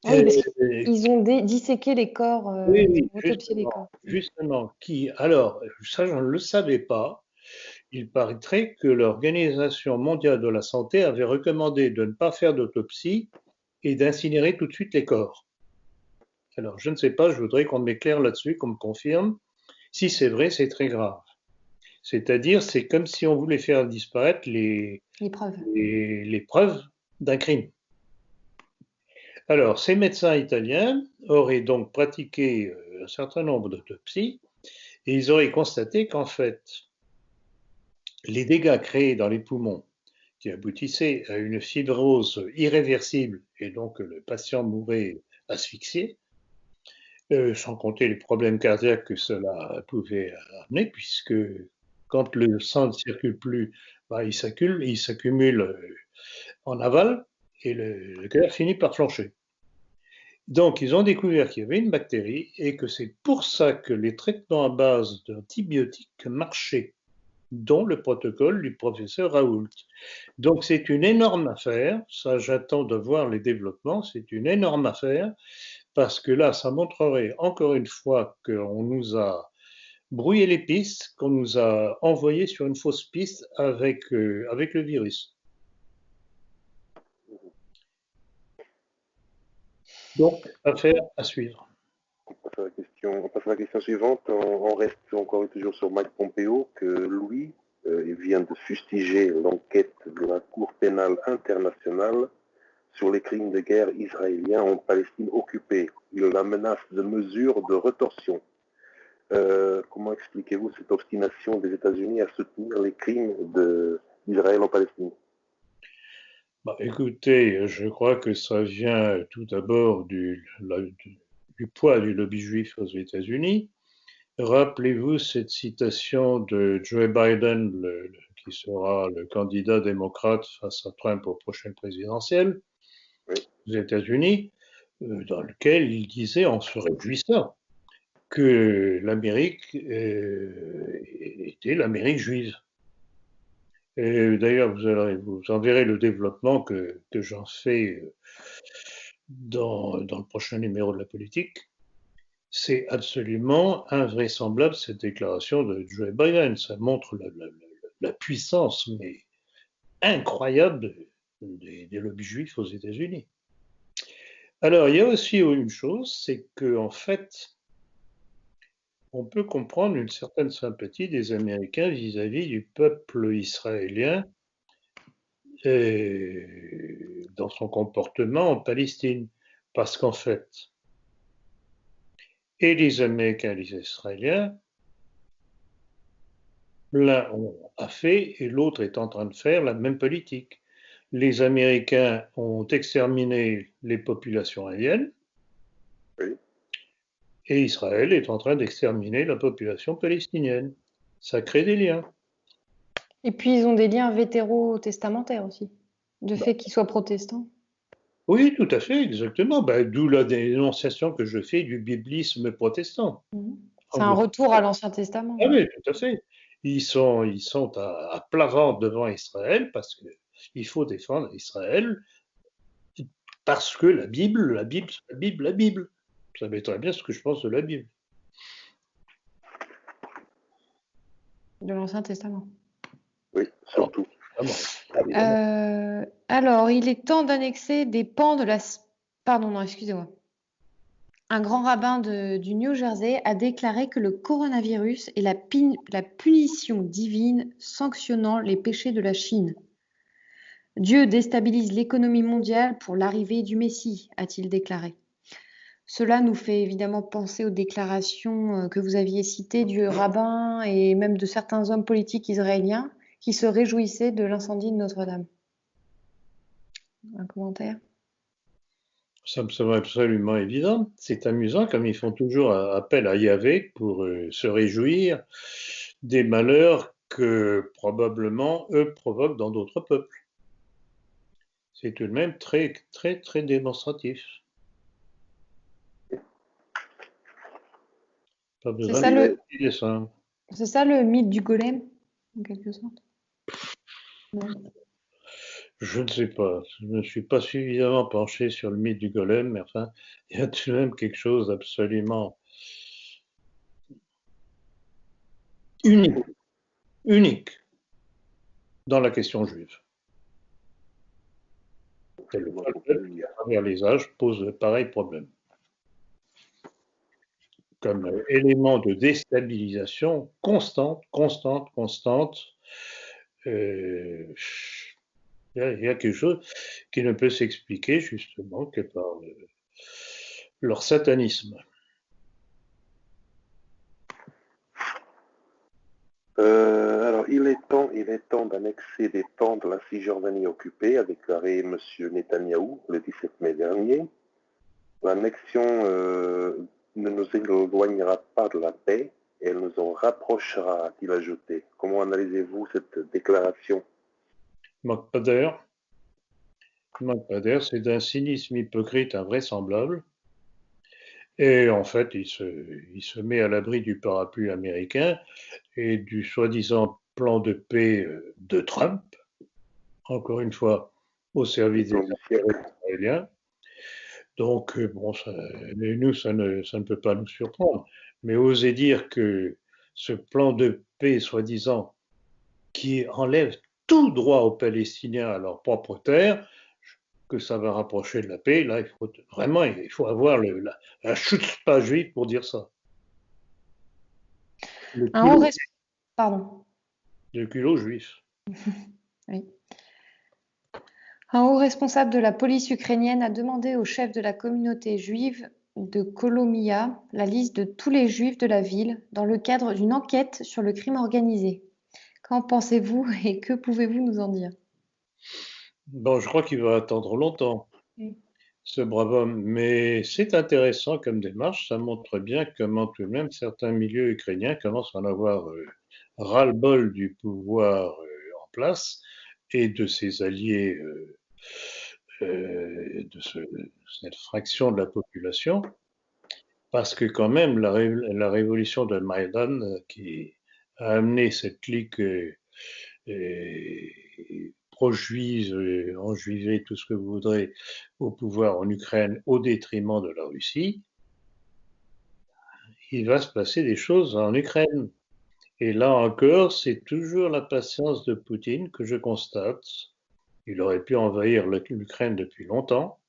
Oui, parce qu'ils ont disséqué les corps, Oui, autopsié les corps. justement, alors, ça je ne le savais pas, il paraîtrait que l'Organisation mondiale de la santé avait recommandé de ne pas faire d'autopsie et d'incinérer tout de suite les corps. Alors, je ne sais pas, je voudrais qu'on m'éclaire là-dessus, qu'on me confirme. Si c'est vrai, c'est très grave. C'est-à-dire, c'est comme si on voulait faire disparaître les preuves d'un crime. Alors, ces médecins italiens auraient donc pratiqué un certain nombre d'autopsies et ils auraient constaté qu'en fait, les dégâts créés dans les poumons qui aboutissaient à une fibrose irréversible et donc le patient mourait asphyxié, sans compter les problèmes cardiaques que cela pouvait amener, puisque quand le sang ne circule plus, bah, il s'accumule en aval et le cœur finit par flancher. Donc, ils ont découvert qu'il y avait une bactérie et que c'est pour ça que les traitements à base d'antibiotiques marchaient, dont le protocole du professeur Raoult. Donc, c'est une énorme affaire. Ça, j'attends de voir les développements. C'est une énorme affaire parce que là, ça montrerait encore une fois qu'on nous a brouillé les pistes, qu'on nous a envoyé sur une fausse piste avec le virus. Donc, affaire à suivre. On passe à la question suivante. On reste encore et toujours sur Mike Pompeo, que Louis vient de fustiger l'enquête de la Cour pénale internationale sur les crimes de guerre israéliens en Palestine occupée. Il la menace de mesures de rétorsion. Comment expliquez-vous cette obstination des États-Unis à soutenir les crimes d'Israël en Palestine? Bah, écoutez, je crois que ça vient tout d'abord du poids du lobby juif aux États-Unis. Rappelez-vous cette citation de Joe Biden, qui sera le candidat démocrate face à Trump aux prochaines présidentielles aux États-Unis, dans lequel il disait, en se réjouissant, que l'Amérique était l'Amérique juive. Et d'ailleurs, vous en verrez le développement que j'en fais dans le prochain numéro de la politique. C'est absolument invraisemblable cette déclaration de Joe Biden. Ça montre la puissance, mais incroyable, des lobbies juifs aux États-Unis. Alors, il y a aussi une chose, c'est qu'en fait, on peut comprendre une certaine sympathie des Américains vis-à-vis du peuple israélien dans son comportement en Palestine. Parce qu'en fait, et les Américains et les Israéliens, l'un a fait et l'autre est en train de faire la même politique. Les Américains ont exterminé les populations indiennes Et Israël est en train d'exterminer la population palestinienne. Ça crée des liens. Et puis, ils ont des liens vétérotestamentaires aussi, de Bah, fait qu'ils soient protestants. oui, tout à fait, exactement. Bah, d'où la dénonciation que je fais du biblisme protestant. Mhm. C'est un retour à l'Ancien Testament. Ah oui, tout à fait. Ils sont à plat ventre devant Israël parce qu'il faut défendre Israël parce que la Bible, la Bible, la Bible, la Bible. Vous savez très bien ce que je pense de la Bible. De l'Ancien Testament. Oui, surtout. Alors, il est temps d'annexer des pans de la... Pardon, non, excusez-moi. Un grand rabbin du New Jersey a déclaré que le coronavirus est la punition divine sanctionnant les péchés de la Chine. Dieu déstabilise l'économie mondiale pour l'arrivée du Messie, a-t-il déclaré. Cela nous fait évidemment penser aux déclarations que vous aviez citées du rabbin et même de certains hommes politiques israéliens qui se réjouissaient de l'incendie de Notre-Dame. Un commentaire? Ça me semble absolument évident. C'est amusant comme ils font toujours appel à Yahvé pour se réjouir des malheurs que probablement eux provoquent dans d'autres peuples. C'est tout de même très, très, très démonstratif. Pas besoin de dessin. C'est ça le mythe du golem, en quelque sorte? Non. Je ne sais pas. Je ne me suis pas suffisamment penché sur le mythe du golem, mais enfin, il y a tout de même quelque chose d'absolument unique dans la question juive. C'est le seul peuple qui, à travers les âges, pose de pareils problèmes. Comme élément de déstabilisation constante. Il y a quelque chose qui ne peut s'expliquer justement que par leur satanisme. Alors, il est temps d'annexer des pans de la Cisjordanie occupée, a déclaré M. Netanyahou le 17 mai dernier. L'annexion ne nous éloignera pas de la paix, elle nous en rapprochera, a-t-il ajouté. Comment analysez-vous cette déclaration? Il manque pas d'air. C'est d'un cynisme hypocrite invraisemblable. Et en fait, il se met à l'abri du parapluie américain et du soi-disant plan de paix de Trump, encore une fois au service des intérêts israéliens. Donc, bon, nous, ça ne peut pas nous surprendre. Mais oser dire que ce plan de paix, soi-disant, qui enlève tout droit aux Palestiniens à leur propre terre, que ça va rapprocher de la paix, là, il faut avoir la chutzpah juive pour dire ça. Pardon. Le culot juif. Oui. Un haut responsable de la police ukrainienne a demandé au chef de la communauté juive de Kolomyia la liste de tous les juifs de la ville dans le cadre d'une enquête sur le crime organisé. Qu'en pensez-vous et que pouvez-vous nous en dire? Bon, je crois qu'il va attendre longtemps, ce brave homme, mais c'est intéressant comme démarche. Ça montre bien comment tout de même certains milieux ukrainiens commencent à en avoir ras-le-bol du pouvoir en place et de ses alliés de cette fraction de la population, parce que quand même la révolution de Maïdan qui a amené cette clique pro-juive, enjuivée, tout ce que vous voudrez, au pouvoir en Ukraine au détriment de la Russie, il va se passer des choses en Ukraine. Et là encore, c'est toujours la patience de Poutine que je constate. Il aurait pu envahir l'Ukraine depuis longtemps.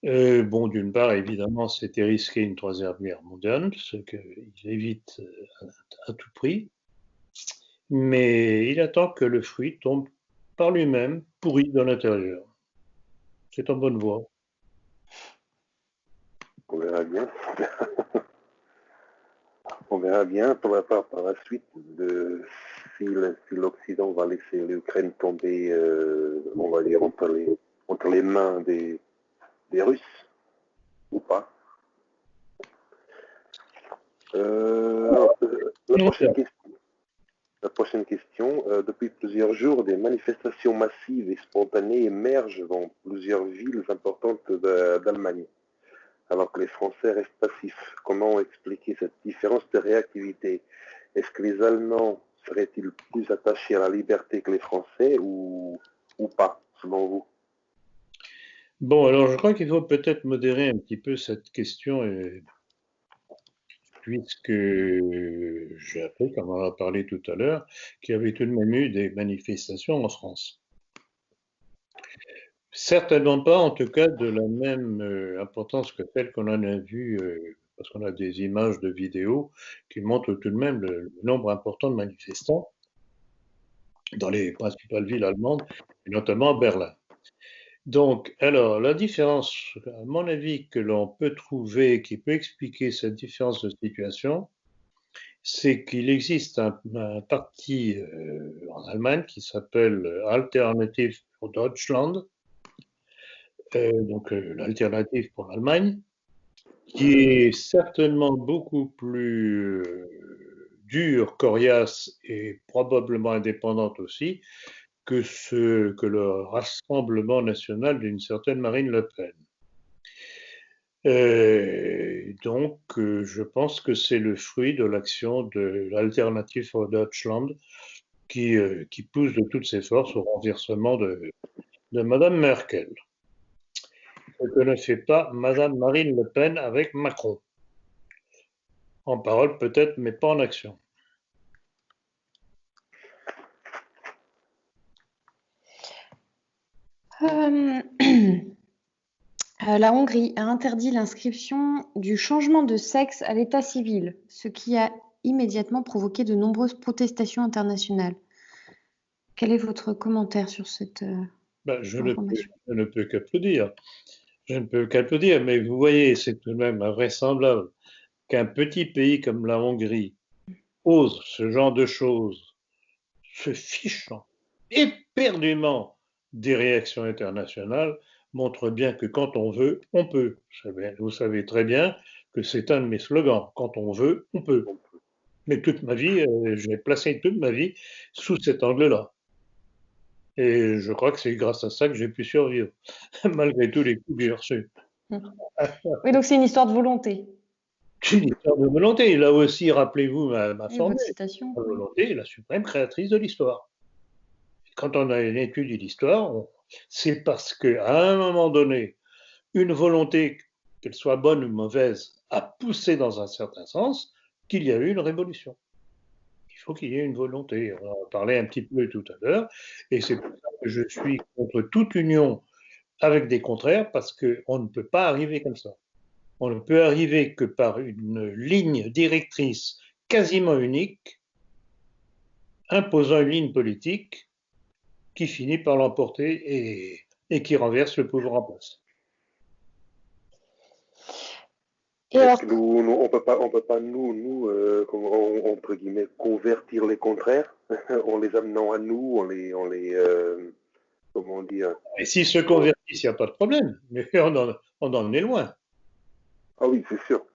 Bon, d'une part, évidemment, c'était risquer une troisième guerre mondiale, ce qu'il évite à tout prix. Mais il attend que le fruit tombe par lui-même, pourri de l'intérieur. C'est en bonne voie. On verra bien. On verra bien par la suite si l'Occident va laisser l'Ukraine tomber, on va dire, entre les mains des Russes ou pas. La prochaine question. Depuis plusieurs jours, des manifestations massives et spontanées émergent dans plusieurs villes importantes d'Allemagne, alors que les Français restent passifs. Comment expliquer cette différence de réactivité? Est-ce que les Allemands seraient-ils plus attachés à la liberté que les Français ou pas, selon vous? Bon, alors je crois qu'il faut peut-être modérer un petit peu cette question, puisque j'ai appris, comme on en a parlé tout à l'heure, qu'il y avait tout de même eu des manifestations en France. Certainement pas, en tout cas, de la même importance que celle qu'on en a vue, parce qu'on a des images de vidéos qui montrent tout de même le nombre important de manifestants dans les principales villes allemandes, et notamment Berlin. Donc, alors, la différence, à mon avis, que l'on peut trouver, qui peut expliquer cette différence de situation, c'est qu'il existe un parti en Allemagne qui s'appelle Alternative für Deutschland, donc l'alternative pour l'Allemagne, qui est certainement beaucoup plus dure, coriace et probablement indépendante aussi que le Rassemblement national d'une certaine Marine Le Pen. Donc, je pense que c'est le fruit de l'action de l'Alternative für Deutschland qui pousse de toutes ses forces au renversement de Madame Merkel. Ce que ne fait pas Madame Marine Le Pen avec Macron. En parole peut-être, mais pas en action. La Hongrie a interdit l'inscription du changement de sexe à l'état civil, ce qui a immédiatement provoqué de nombreuses protestations internationales. Quel est votre commentaire sur cette Je information? ne peux qu'applaudir. Je ne peux qu'applaudir, mais vous voyez, c'est tout de même invraisemblable qu'un petit pays comme la Hongrie ose ce genre de choses, se fichant éperdument des réactions internationales, montre bien que quand on veut, on peut. Vous savez très bien que c'est un de mes slogans. Quand on veut, on peut. Mais toute ma vie, j'ai placé toute ma vie sous cet angle-là. Et je crois que c'est grâce à ça que j'ai pu survivre, malgré tous les coups que j'ai reçus. Oui, donc c'est une histoire de volonté. C'est une histoire de volonté. Là aussi, rappelez-vous ma Oui, formule. votre citation. La volonté est la suprême créatrice de l'histoire. Quand on a étudié l'histoire, c'est parce qu'à un moment donné, une volonté, qu'elle soit bonne ou mauvaise, a poussé dans un certain sens qu'il y a eu une révolution. Il faut qu'il y ait une volonté. On en parlait un petit peu tout à l'heure, et c'est pour ça que je suis contre toute union avec des contraires, parce qu'on ne peut pas arriver comme ça. On ne peut arriver que par une ligne directrice quasiment unique, imposant une ligne politique qui finit par l'emporter et qui renverse le pouvoir en place. Et alors, on peut pas, entre guillemets, convertir les contraires en les amenant à nous, comment dire. Et s'ils se convertissent, il n'y a pas de problème, mais on en est loin. Ah oui, c'est sûr.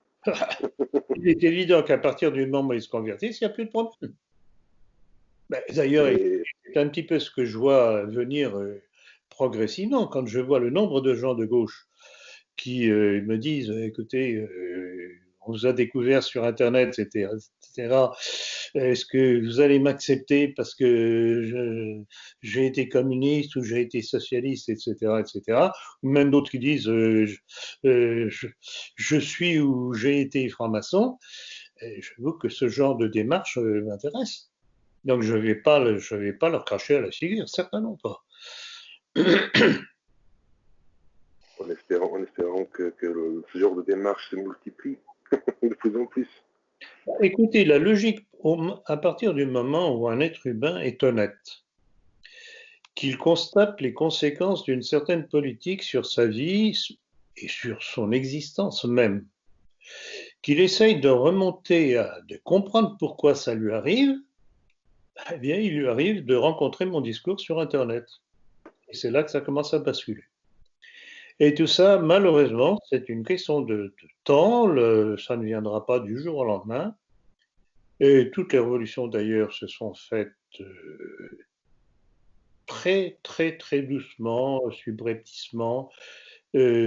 Il est évident qu'à partir du moment où ils se convertissent, il n'y a plus de problème. D'ailleurs, c'est un petit peu ce que je vois venir progressivement quand je vois le nombre de gens de gauche qui me disent écoutez, on vous a découvert sur Internet, etc. Est-ce que vous allez m'accepter parce que j'ai été communiste ou j'ai été socialiste, etc., etc. Ou même d'autres qui disent je suis ou j'ai été franc-maçon. J'avoue que ce genre de démarche m'intéresse. Donc je vais pas leur cracher à la figure, certainement pas. En espérant que ce genre de démarche se multiplie de plus en plus. Écoutez, la logique, à partir du moment où un être humain est honnête, qu'il constate les conséquences d'une certaine politique sur sa vie et sur son existence même, qu'il essaye de remonter, de comprendre pourquoi ça lui arrive, eh bien, il lui arrive de rencontrer mon discours sur Internet. Et c'est là que ça commence à basculer. Et tout ça, malheureusement, c'est une question de temps, ça ne viendra pas du jour au lendemain. Et toutes les révolutions, d'ailleurs, se sont faites très, très, très doucement, subrepticement,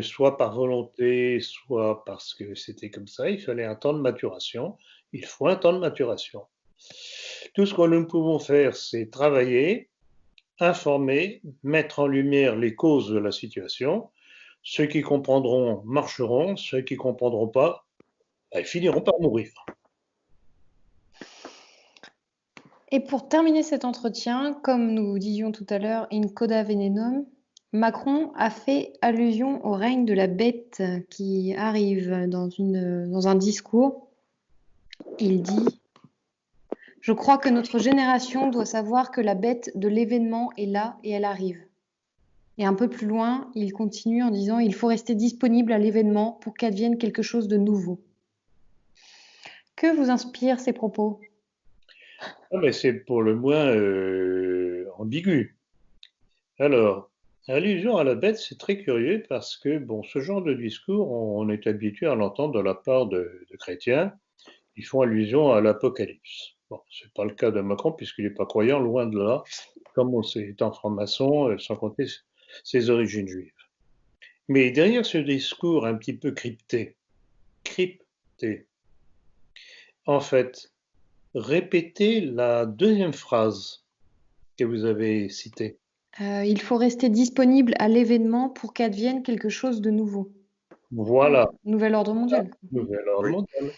soit par volonté, soit parce que c'était comme ça. Il fallait un temps de maturation. Il faut un temps de maturation. Tout ce que nous pouvons faire, c'est travailler, informer, mettre en lumière les causes de la situation. Ceux qui comprendront marcheront, ceux qui ne comprendront pas, ils finiront par mourir. Et pour terminer cet entretien, comme nous disions tout à l'heure, in coda venenum, Macron a fait allusion au règne de la bête qui arrive dans un discours. Il dit « Je crois que notre génération doit savoir que la bête de l'événement est là et elle arrive. » Et un peu plus loin, il continue en disant « Il faut rester disponible à l'événement pour qu'advienne quelque chose de nouveau. » Que vous inspirent ces propos ? Mais c'est pour le moins ambigu. Alors, allusion à la bête, c'est très curieux parce que bon, ce genre de discours, on est habitué à l'entendre de la part de chrétiens. Ils font allusion à l'Apocalypse. Bon, c'est pas le cas de Macron puisqu'il n'est pas croyant, loin de là, comme on sait, étant franc-maçon, sans compter ses origines juives. Mais derrière ce discours un petit peu crypté, en fait, répétez la deuxième phrase que vous avez citée. Il faut rester disponible à l'événement pour qu'advienne quelque chose de nouveau. Voilà. Nouvel ordre mondial. Nouvel ordre mondial.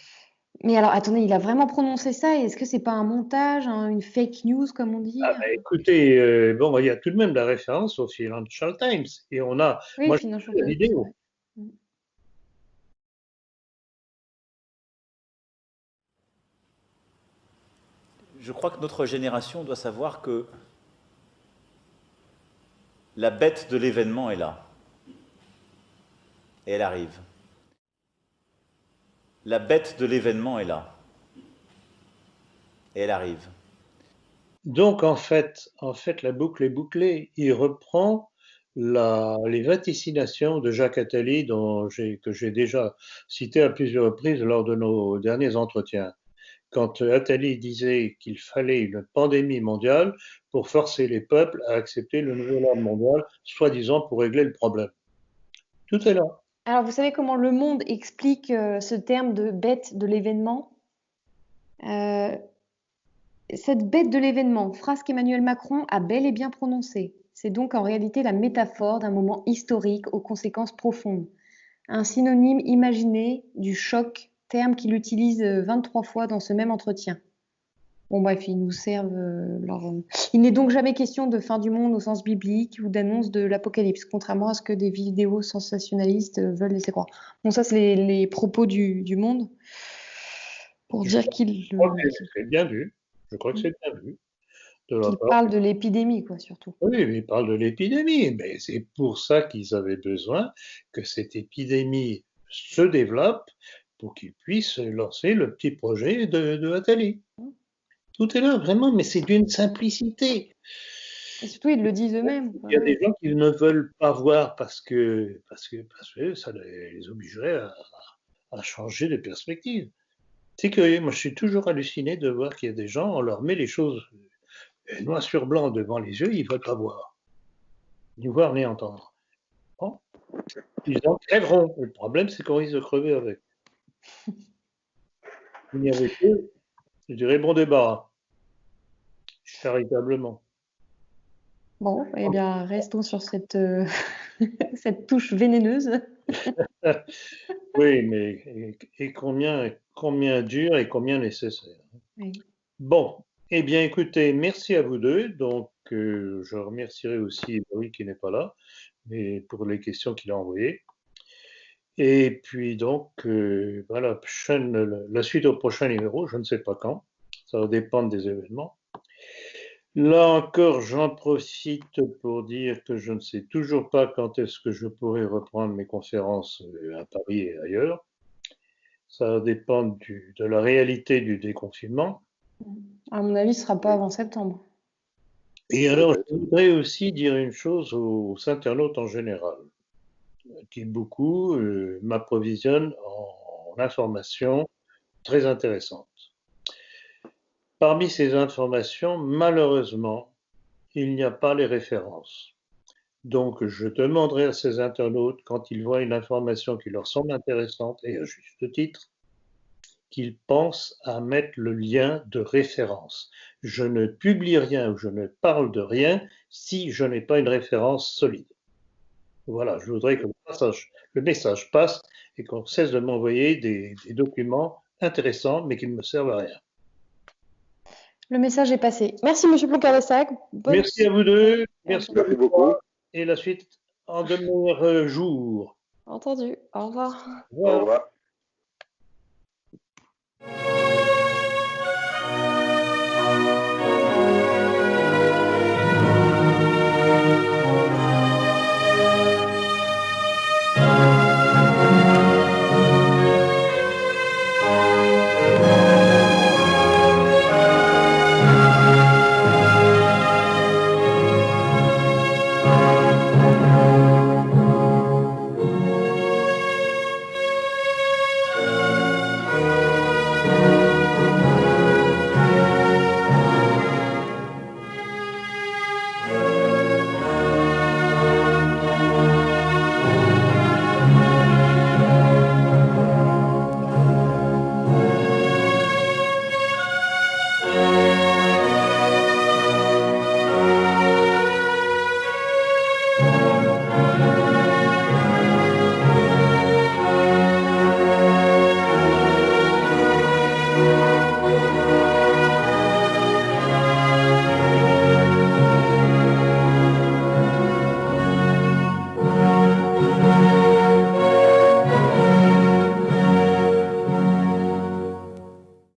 Mais alors, attendez, il a vraiment prononcé ça? Est-ce que c'est pas un montage, une fake news, comme on dit? Écoutez, bon, il y a tout de même la référence au Financial Times. Et on a, Oui, moi, Financial j'ai la Times, vidéo. Je crois que notre génération doit savoir que la bête de l'événement est là. Et elle arrive. La bête de l'événement est là. Et elle arrive. Donc, en fait, la boucle est bouclée. Il reprend les vaticinations de Jacques Attali, que j'ai déjà cité à plusieurs reprises lors de nos derniers entretiens. Quand Attali disait qu'il fallait une pandémie mondiale pour forcer les peuples à accepter le nouvel ordre mondial, soi-disant pour régler le problème. Tout est là. Alors, vous savez comment Le Monde explique ce terme de bête de l'événement? Cette bête de l'événement, phrase qu'Emmanuel Macron a bel et bien prononcée. C'est donc en réalité la métaphore d'un moment historique aux conséquences profondes. Un synonyme imaginé du choc, terme qu'il utilise 23 fois dans ce même entretien. Bon bref, ils nous servent Il n'est donc jamais question de fin du monde au sens biblique ou d'annonce de l'apocalypse, contrairement à ce que des vidéos sensationnalistes veulent laisser croire. Bon, ça, c'est les propos du Monde pour dire qu'il C'est bien vu. Je crois que c'est bien vu. parle de l'épidémie, quoi, surtout. Oui, mais il parle de l'épidémie. Mais c'est pour ça qu'ils avaient besoin que cette épidémie se développe pour qu'ils puissent lancer le petit projet de Attali. Tout est là, vraiment, mais c'est d'une simplicité. Et surtout, ils le disent eux-mêmes. Il y a des gens qui ne veulent pas voir parce que ça les obligerait à changer de perspective. C'est curieux, moi je suis toujours halluciné de voir qu'il y a des gens, on leur met les choses noir sur blanc devant les yeux, ils ne veulent pas voir. Ni voir ni entendre. Bon. Ils en crèveront. Le problème, c'est qu'on risque de crever avec. Il n'y avait que, je dirais, bon débarras. Charitablement. Bon, eh bien, restons sur cette, cette touche vénéneuse. Oui, mais et combien dur et combien nécessaire. Oui. Bon, eh bien, écoutez, merci à vous deux. Donc, je remercierai aussi Louis qui n'est pas là, mais pour les questions qu'il a envoyées. Et puis donc, voilà, la suite au prochain numéro, je ne sais pas quand, ça va dépendre des événements. Là encore, j'en profite pour dire que je ne sais toujours pas quand est-ce que je pourrai reprendre mes conférences à Paris et ailleurs. Ça va dépendre de la réalité du déconfinement. À mon avis, ce ne sera pas avant septembre. Et alors, je voudrais aussi dire une chose aux internautes en général. qui beaucoup m'approvisionnent en informations très intéressantes. Parmi ces informations, malheureusement, il n'y a pas les références. Donc, je demanderai à ces internautes, quand ils voient une information qui leur semble intéressante, et à juste titre, qu'ils pensent à mettre le lien de référence. Je ne publie rien ou je ne parle de rien si je n'ai pas une référence solide. Voilà, je voudrais que le message passe et qu'on cesse de m'envoyer des documents intéressants mais qui ne me servent à rien. Le message est passé. Merci, Monsieur Ploquin-Vessac. Merci à vous deux. Merci beaucoup. Et la suite en de meilleurs jours. Entendu. Au revoir. Au revoir.